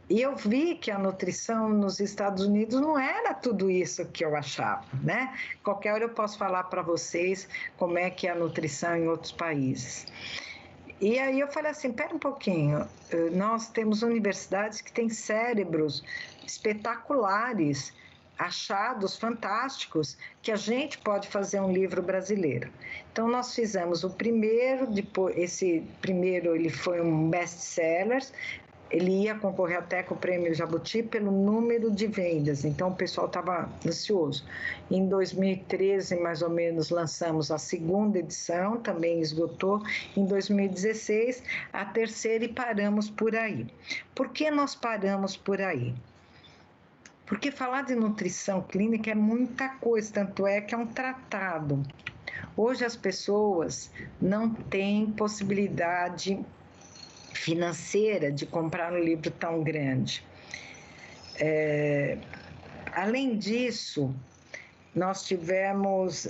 E eu vi que a nutrição nos Estados Unidos não era tudo isso que eu achava, né? Qualquer hora eu posso falar para vocês como é que é a nutrição em outros países. E aí eu falei assim, espera um pouquinho, nós temos universidades que têm cérebros espetaculares, achados fantásticos, que a gente pode fazer um livro brasileiro. Então, nós fizemos o primeiro, depois, esse primeiro ele foi um best-seller, ele ia concorrer até com o Prêmio Jabuti pelo número de vendas, então o pessoal estava ansioso. Em 2013, mais ou menos, lançamos a segunda edição, também esgotou. Em 2016, a terceira e paramos por aí. Por que nós paramos por aí? Porque falar de nutrição clínica é muita coisa, tanto é que é um tratado. Hoje as pessoas não têm possibilidade financeira de comprar um livro tão grande. Além disso, nós tivemos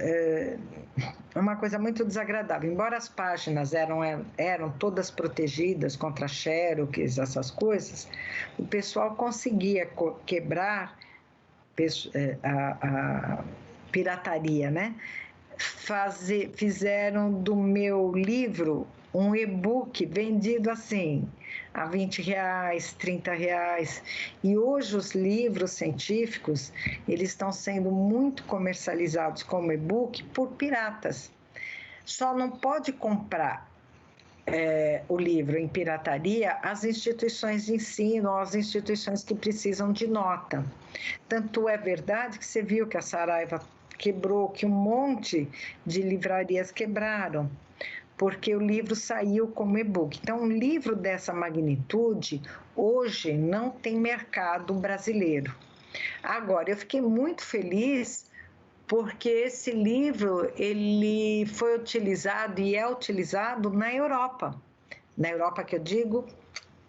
uma coisa muito desagradável. Embora as páginas eram todas protegidas contra xerox, essas coisas, o pessoal conseguia quebrar a pirataria, né? Fizeram do meu livro um e-book vendido assim, a R$20, R$30. E hoje os livros científicos, eles estão sendo muito comercializados como e-book por piratas. Só não pode comprar o livro em pirataria as instituições de ensino ou as instituições que precisam de nota. Tanto é verdade que você viu que a Saraiva quebrou, que um monte de livrarias quebraram, porque o livro saiu como e-book. Então, um livro dessa magnitude, hoje, não tem mercado brasileiro. Agora, eu fiquei muito feliz porque esse livro ele foi utilizado e é utilizado na Europa. Na Europa que eu digo,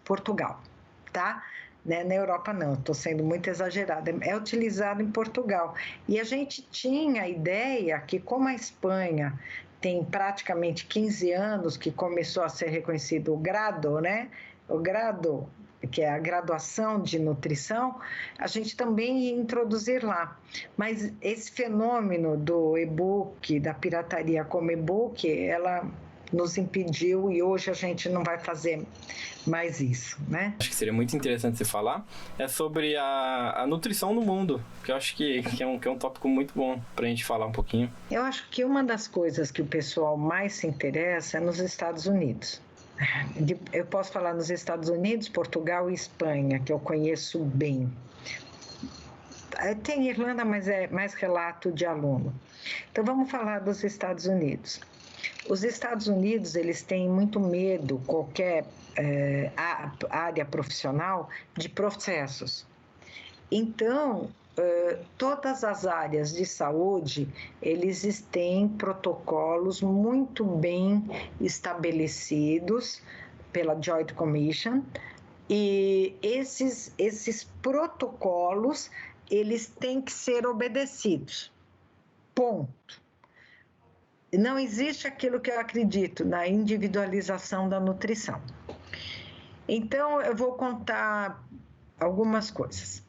Portugal, tá? Na Europa não, estou sendo muito exagerada. É utilizado em Portugal. E a gente tinha a ideia que, como a Espanha tem praticamente 15 anos que começou a ser reconhecido o grado, né? O grado, que é a graduação de nutrição, a gente também ia introduzir lá. Mas esse fenômeno do e-book, da pirataria como e-book, ela nos impediu e hoje a gente não vai fazer mais isso, né? Acho que seria muito interessante você falar sobre a nutrição no mundo, que eu acho que é um tópico muito bom para a gente falar um pouquinho. Eu acho que uma das coisas que o pessoal mais se interessa é nos Estados Unidos. Eu posso falar nos Estados Unidos, Portugal e Espanha, que eu conheço bem. Tem Irlanda, mas é mais relato de aluno. Então, vamos falar dos Estados Unidos. Os Estados Unidos, eles têm muito medo, qualquer área profissional, de processos. Então, todas as áreas de saúde, eles têm protocolos muito bem estabelecidos pela Joint Commission, e esses protocolos, eles têm que ser obedecidos. Ponto. Não existe aquilo que eu acredito na individualização da nutrição. Então, eu vou contar algumas coisas.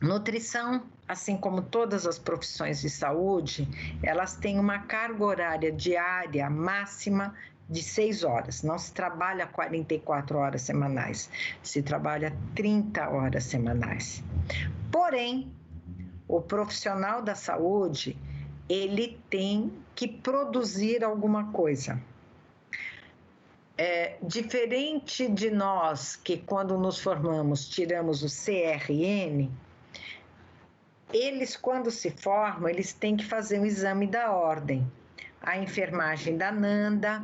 Nutrição, assim como todas as profissões de saúde, elas têm uma carga horária diária máxima de 6 horas. Não se trabalha 44 horas semanais, se trabalha 30 horas semanais. Porém, o profissional da saúde, ele tem que produzir alguma coisa. Diferente de nós, que quando nos formamos tiramos o CRN, eles, quando se formam, eles têm que fazer um exame da ordem. A enfermagem da NANDA,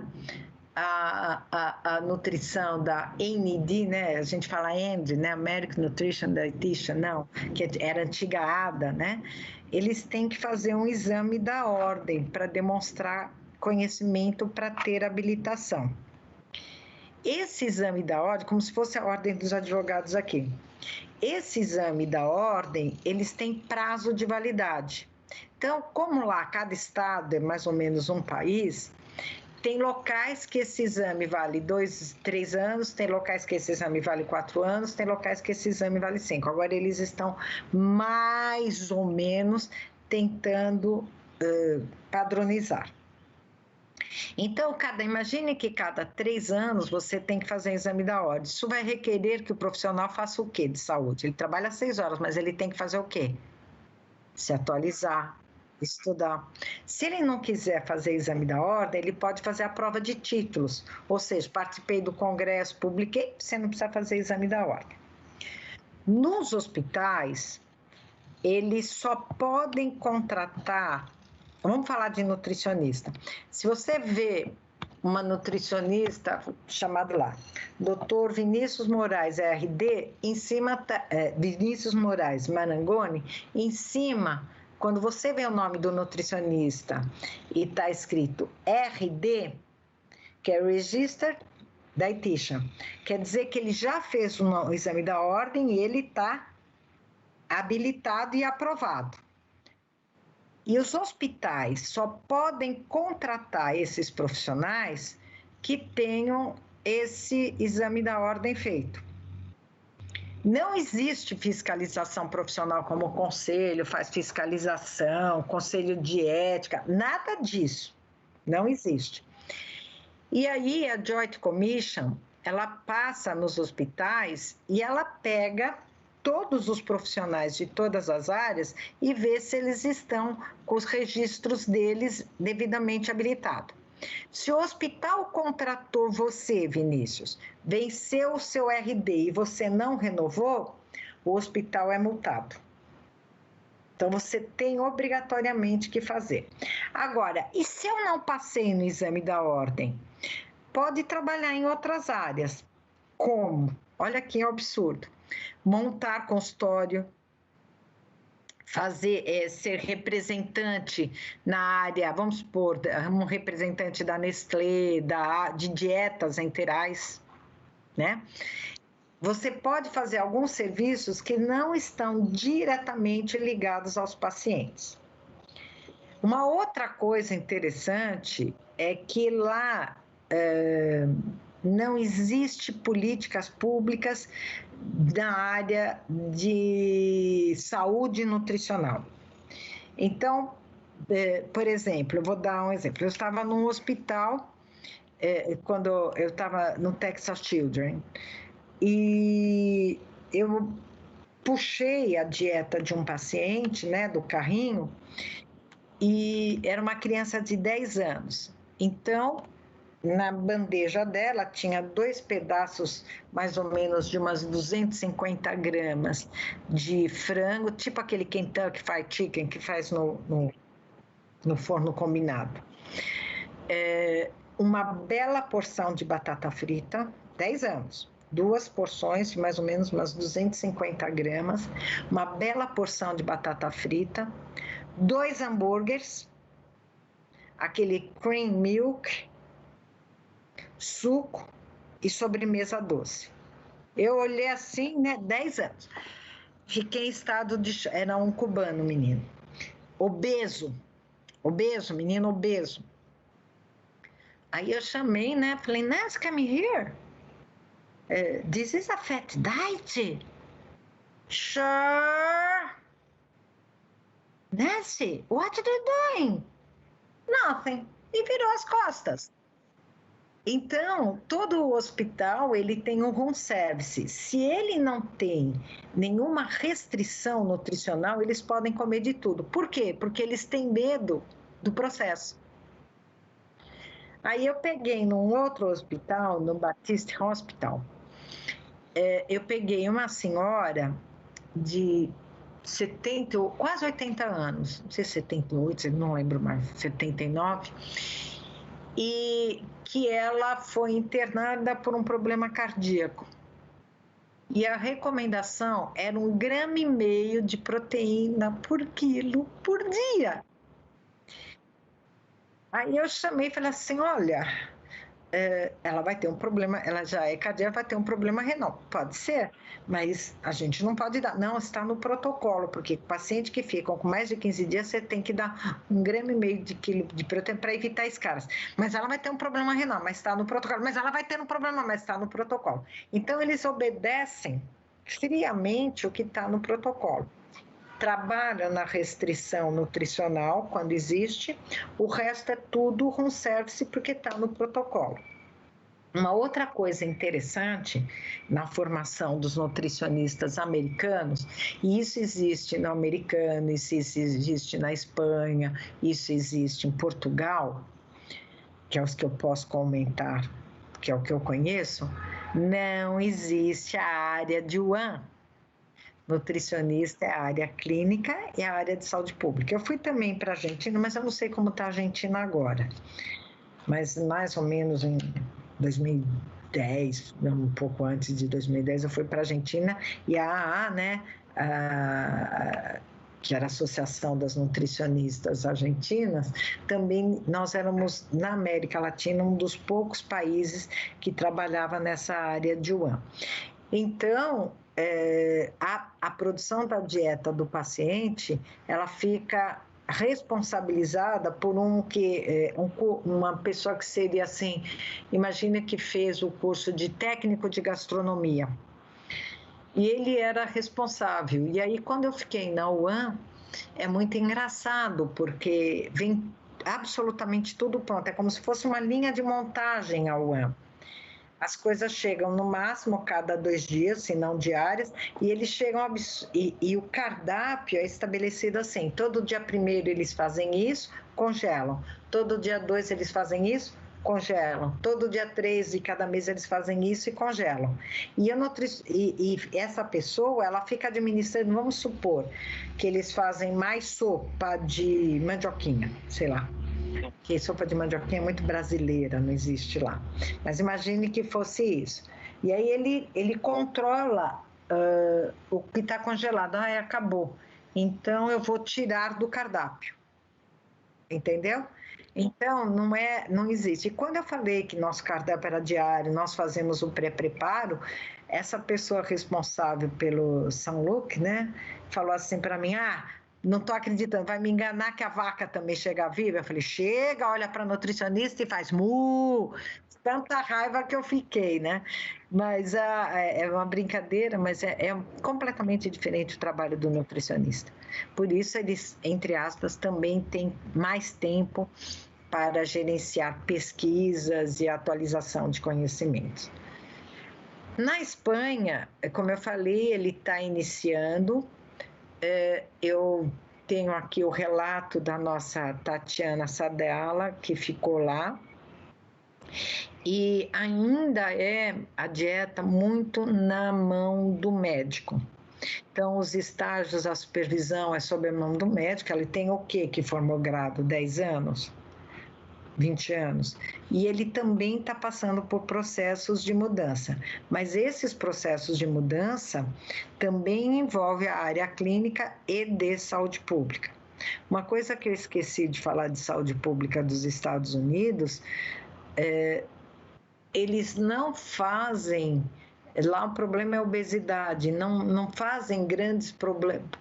a nutrição da AND, né? A gente fala AND, né? American Nutrition Dietitian, não, que era a antiga ADA, né? Eles têm que fazer um exame da ordem para demonstrar conhecimento para ter habilitação. Esse exame da ordem, como se fosse a ordem dos advogados aqui, esse exame da ordem, eles têm prazo de validade. Então, como lá cada estado é mais ou menos um país, tem locais que esse exame vale 2, 3 anos, tem locais que esse exame vale 4 anos, tem locais que esse exame vale 5. Agora, eles estão mais ou menos tentando padronizar. Então, imagine que cada 3 anos você tem que fazer um exame da ordem. Isso vai requerer que o profissional faça o quê de saúde? Ele trabalha 6 horas, mas ele tem que fazer o quê? Se atualizar, estudar. Se ele não quiser fazer exame da ordem, ele pode fazer a prova de títulos, ou seja, participei do congresso, publiquei, você não precisa fazer exame da ordem. Nos hospitais, eles só podem contratar, vamos falar de nutricionista. Se você vê uma nutricionista chamada lá, Dr. Vinícius Moraes, RD, em cima, Vinícius Moraes Marangoni, em cima, quando você vê o nome do nutricionista e está escrito RD, que é Registered Dietitian, quer dizer que ele já fez o exame da ordem e ele está habilitado e aprovado. E os hospitais só podem contratar esses profissionais que tenham esse exame da ordem feito. Não existe fiscalização profissional como o conselho faz fiscalização, conselho de ética, nada disso, não existe. E aí a Joint Commission, ela passa nos hospitais e ela pega todos os profissionais de todas as áreas e vê se eles estão com os registros deles devidamente habilitados. Se o hospital contratou você, Vinícius, venceu o seu RD e você não renovou, o hospital é multado. Então, você tem obrigatoriamente que fazer. Agora, e se eu não passei no exame da ordem? Pode trabalhar em outras áreas. Como? Olha que absurdo. Montar consultório, ser representante na área, vamos supor, um representante da Nestlé, de dietas enterais, né? Você pode fazer alguns serviços que não estão diretamente ligados aos pacientes. Uma outra coisa interessante é que lá não existe políticas públicas na área de saúde nutricional. Então, por exemplo, eu vou dar um exemplo. Eu estava num hospital, quando eu estava no Texas Children, e eu puxei a dieta de um paciente, né, do carrinho, e era uma criança de 10 anos. Então, na bandeja dela tinha 2 pedaços, mais ou menos, de umas 250 gramas de frango, tipo aquele Kentucky Fried Chicken que faz no forno combinado. Uma bela porção de batata frita, 10 anos. 2 porções de mais ou menos umas 250 gramas, uma bela porção de batata frita, 2 hambúrgueres, aquele cream milk, suco e sobremesa doce. Eu olhei assim, né, 10 anos. Fiquei em estado de... Era um cubano, menino. Obeso, menino obeso. Aí eu chamei, né, falei, Nancy, come here. This is a fat diet. Sure. Nancy, what are you doing? Nothing. E virou as costas. Então, todo hospital, ele tem um room service. Se ele não tem nenhuma restrição nutricional, eles podem comer de tudo. Por quê? Porque eles têm medo do processo. Aí eu peguei num outro hospital, no Baptist Hospital, eu peguei uma senhora de 70, quase 80 anos, não sei se 78, não lembro mais, 79, e que ela foi internada por um problema cardíaco. E a recomendação era 1,5 gramas de proteína por quilo por dia. Aí eu chamei e falei assim, olha, ela vai ter um problema, ela já é cardíaca, vai ter um problema renal. Pode ser, mas a gente não pode dar. Não, está no protocolo, porque paciente que ficam com mais de 15 dias, você tem que dar 1,5 gramas de quilo de proteína para evitar escaras. Mas ela vai ter um problema renal, mas está no protocolo. Mas ela vai ter um problema, mas está no protocolo. Então, eles obedecem friamente o que está no protocolo. Trabalha na restrição nutricional, quando existe, o resto é tudo room service, porque está no protocolo. Uma outra coisa interessante na formação dos nutricionistas americanos, e isso existe no americano, isso existe na Espanha, isso existe em Portugal, que é os que eu posso comentar, que é o que eu conheço, não existe a área de UAN. Nutricionista é a área clínica e a área de saúde pública. Eu fui também para a Argentina, mas eu não sei como está a Argentina agora. mas mais ou menos em 2010, um pouco antes de 2010, eu fui para a Argentina e a AA, né, que era a Associação das Nutricionistas Argentinas, também nós éramos, na América Latina, um dos poucos países que trabalhava nessa área de UAN. Então, a produção da dieta do paciente, ela fica responsabilizada por uma pessoa que seria assim, imagina que fez o curso de técnico de gastronomia, e ele era responsável. E aí, quando eu fiquei na UAN, é muito engraçado, porque vem absolutamente tudo pronto, é como se fosse uma linha de montagem a UAN. As coisas chegam no máximo cada 2 dias, se não diárias, e eles chegam e o cardápio é estabelecido assim: todo dia 1º eles fazem isso, congelam. Todo dia 2 eles fazem isso, congelam. Todo dia 3 de cada mês eles fazem isso e congelam. E essa pessoa, ela fica administrando, vamos supor, que eles fazem mais sopa de mandioquinha, sei lá. Que sopa de mandioquinha é muito brasileira, não existe lá. Mas imagine que fosse isso. E aí ele controla o que está congelado. Acabou. Então eu vou tirar do cardápio. Entendeu? Então não existe. E quando eu falei que nosso cardápio era diário, nós fazemos o pré-preparo, essa pessoa responsável pelo São Luque, né, falou assim para mim: não estou acreditando, vai me enganar que a vaca também chega viva? Eu falei: chega, olha para a nutricionista e faz mu. Tanta raiva que eu fiquei, né? Mas é uma brincadeira, mas é completamente diferente o trabalho do nutricionista. Por isso, eles, entre aspas, também têm mais tempo para gerenciar pesquisas e atualização de conhecimentos. Na Espanha, como eu falei, ele está iniciando. Eu tenho aqui o relato da nossa Tatiana Sadella, que ficou lá, e ainda é a dieta muito na mão do médico. Então, os estágios, a supervisão é sob a mão do médico. Ele tem o quê que formou grado? 10 anos? 20 anos, e ele também está passando por processos de mudança, mas esses processos de mudança também envolvem a área clínica e de saúde pública. Uma coisa que eu esqueci de falar de saúde pública dos Estados Unidos, eles não fazem, lá o problema é a obesidade, não fazem grandes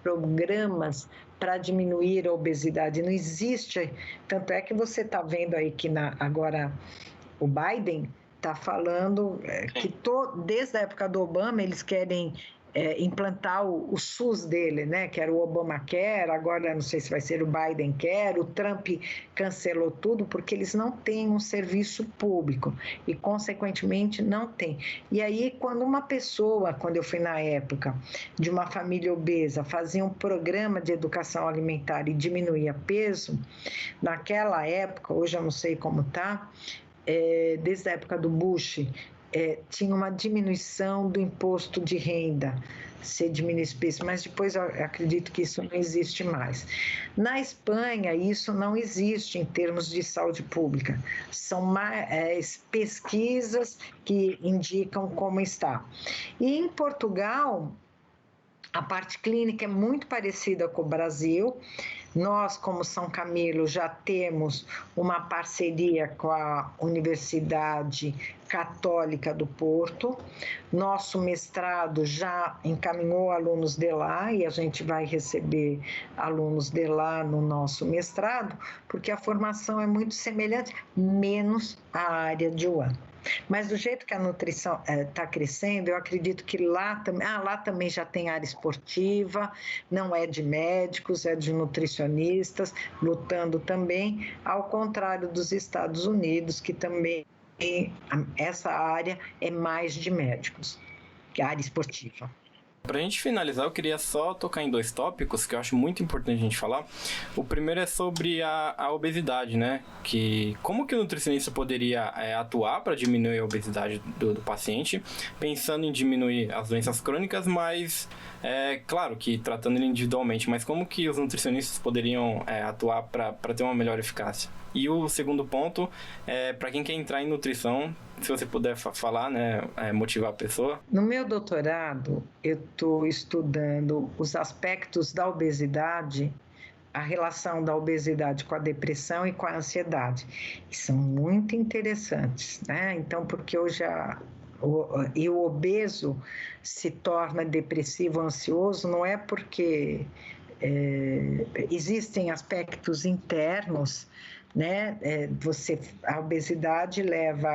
programas para diminuir a obesidade, não existe. Tanto é que você está vendo aí que agora o Biden está falando que desde a época do Obama eles querem implantar o SUS dele, né? Que era o Obamacare, agora não sei se vai ser o Biden Care, o Trump cancelou tudo porque eles não têm um serviço público e, consequentemente, não tem. E aí, quando eu fui na época de uma família obesa, fazia um programa de educação alimentar e diminuía peso, naquela época, hoje eu não sei como está, desde a época do Bush, tinha uma diminuição do imposto de renda, se diminuísse peso, mas depois eu acredito que isso não existe mais. Na Espanha, isso não existe em termos de saúde pública. São mais pesquisas que indicam como está. E em Portugal, a parte clínica é muito parecida com o Brasil. Nós, como São Camilo, já temos uma parceria com a Universidade Católica do Porto. Nosso mestrado já encaminhou alunos de lá e a gente vai receber alunos de lá no nosso mestrado, porque a formação é muito semelhante, menos a área de UAN. Mas do jeito que a nutrição está crescendo, eu acredito que lá também já tem área esportiva, não é de médicos, é de nutricionistas, lutando também, ao contrário dos Estados Unidos, que também essa área é mais de médicos, que é a área esportiva. Para a gente finalizar, eu queria só tocar em 2 tópicos que eu acho muito importante a gente falar. O primeiro é sobre a obesidade, né? Como que o nutricionista poderia atuar para diminuir a obesidade do paciente, pensando em diminuir as doenças crônicas, mas claro que tratando ele individualmente, mas como que os nutricionistas poderiam atuar para ter uma melhor eficácia? E o segundo ponto é para quem quer entrar em nutrição, se você puder falar, né, motivar a pessoa. No meu doutorado, eu estou estudando os aspectos da obesidade, a relação da obesidade com a depressão e com a ansiedade. E são muito interessantes, né? Então, porque hoje o obeso se torna depressivo, ansioso, não é porque existem aspectos internos, né? A obesidade leva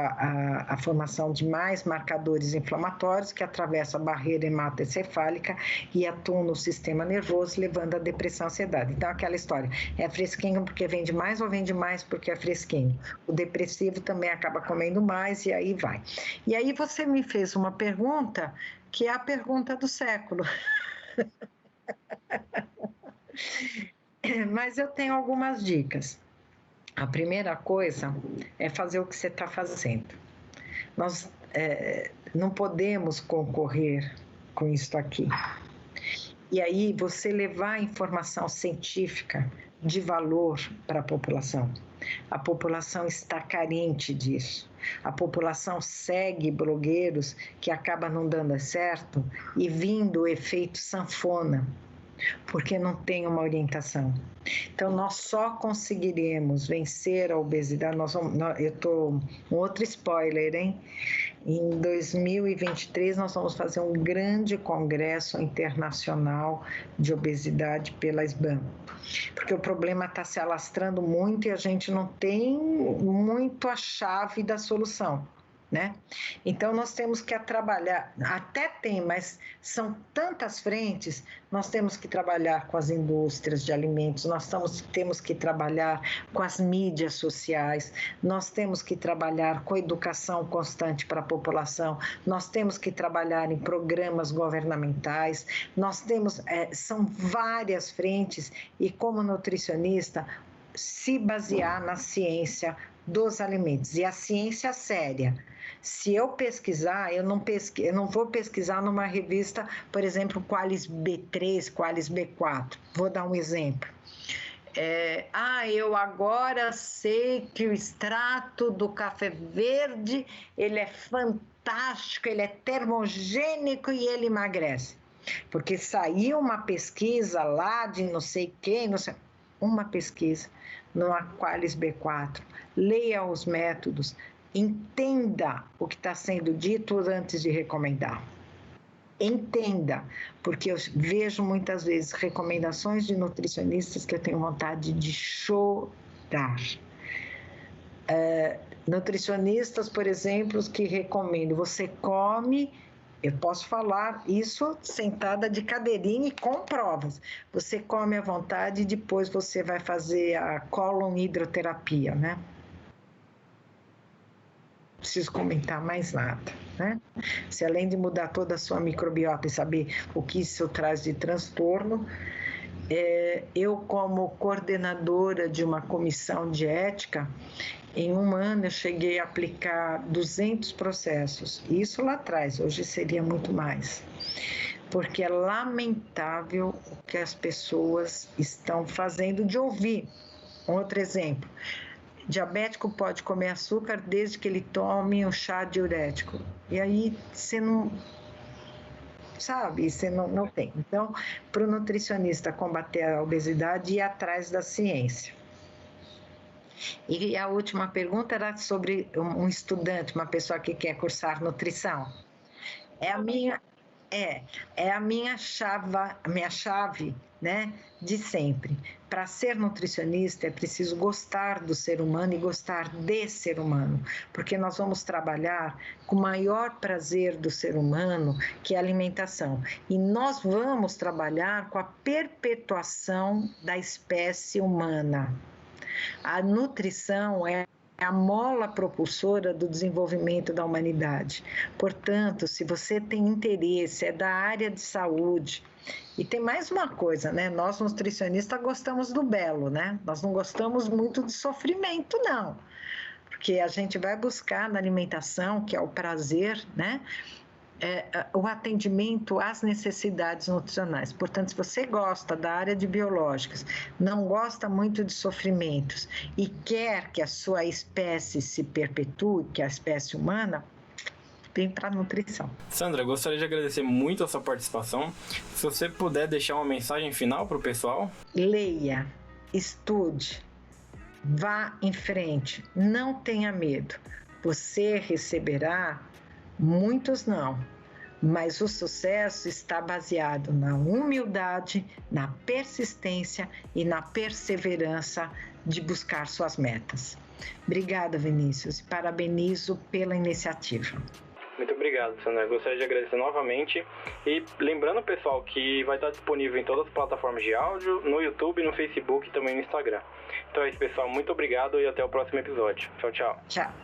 à formação de mais marcadores inflamatórios que atravessam a barreira hematoencefálica e atuam no sistema nervoso, levando à depressão e ansiedade. Então, aquela história, é fresquinho porque vende mais ou vende mais porque é fresquinho? O depressivo também acaba comendo mais e aí vai. E aí você me fez uma pergunta que é a pergunta do século. Mas eu tenho algumas dicas. A primeira coisa é fazer o que você está fazendo. Nós não podemos concorrer com isso aqui. E aí você levar informação científica de valor para a população. A população está carente disso. A população segue blogueiros que acabam não dando certo e vindo o efeito sanfona, porque não tem uma orientação. Então, nós só conseguiremos vencer a obesidade. Eu estou um outro spoiler, hein? Em 2023, nós vamos fazer um grande congresso internacional de obesidade pela SBAM, porque o problema está se alastrando muito e a gente não tem muito a chave da solução, né? Então, nós temos que trabalhar, até tem, mas são tantas frentes, nós temos que trabalhar com as indústrias de alimentos, nós temos que trabalhar com as mídias sociais, nós temos que trabalhar com educação constante para a população, nós temos que trabalhar em programas governamentais, nós temos, são várias frentes e como nutricionista, se basear na ciência dos alimentos, e a ciência séria. Se eu pesquisar, eu não vou pesquisar numa revista, por exemplo, Qualis B3, Qualis B4. Vou dar um exemplo. Eu agora sei que o extrato do café verde, ele é fantástico, ele é termogênico e ele emagrece. Porque saiu uma pesquisa lá de não sei quem, uma pesquisa no Qualis B4. Leia os métodos, entenda o que está sendo dito antes de recomendar. Entenda, porque eu vejo muitas vezes recomendações de nutricionistas que eu tenho vontade de chorar. Nutricionistas, por exemplo, que recomendam, você come, eu posso falar isso sentada de cadeirinha e com provas. Você come à vontade e depois você vai fazer a colon hidroterapia, né? Não preciso comentar mais nada, né? Se além de mudar toda a sua microbiota e saber o que isso traz de transtorno, eu como coordenadora de uma comissão de ética, em um ano eu cheguei a aplicar 200 processos, isso lá atrás, hoje seria muito mais, porque é lamentável o que as pessoas estão fazendo de ouvir. Outro exemplo, diabético pode comer açúcar desde que ele tome um chá diurético, e aí você não... sabe, você não tem. Então, para o nutricionista combater a obesidade e ir atrás da ciência. E a última pergunta era sobre um estudante, uma pessoa que quer cursar nutrição. É a minha chave, né, de sempre. Para ser nutricionista é preciso gostar do ser humano e gostar de ser humano, porque nós vamos trabalhar com o maior prazer do ser humano, que é a alimentação. E nós vamos trabalhar com a perpetuação da espécie humana. A nutrição é a mola propulsora do desenvolvimento da humanidade. Portanto, se você tem interesse, é da área de saúde. E tem mais uma coisa, né? Nós nutricionistas gostamos do belo, né? Nós não gostamos muito de sofrimento, não. Porque a gente vai buscar na alimentação, que é o prazer, né? o atendimento às necessidades nutricionais. Portanto, se você gosta da área de biológicas, não gosta muito de sofrimentos e quer que a sua espécie se perpetue, que é a espécie humana, vem para a nutrição. Sandra, gostaria de agradecer muito a sua participação. Se você puder deixar uma mensagem final para o pessoal. Leia, estude, vá em frente, não tenha medo. Você receberá muitos não, mas o sucesso está baseado na humildade, na persistência e na perseverança de buscar suas metas. Obrigada, Vinícius, e parabenizo pela iniciativa. Muito obrigado, Sandra. Gostaria de agradecer novamente. E lembrando, pessoal, que vai estar disponível em todas as plataformas de áudio, no YouTube, no Facebook e também no Instagram. Então é isso, pessoal. Muito obrigado e até o próximo episódio. Tchau, tchau. Tchau.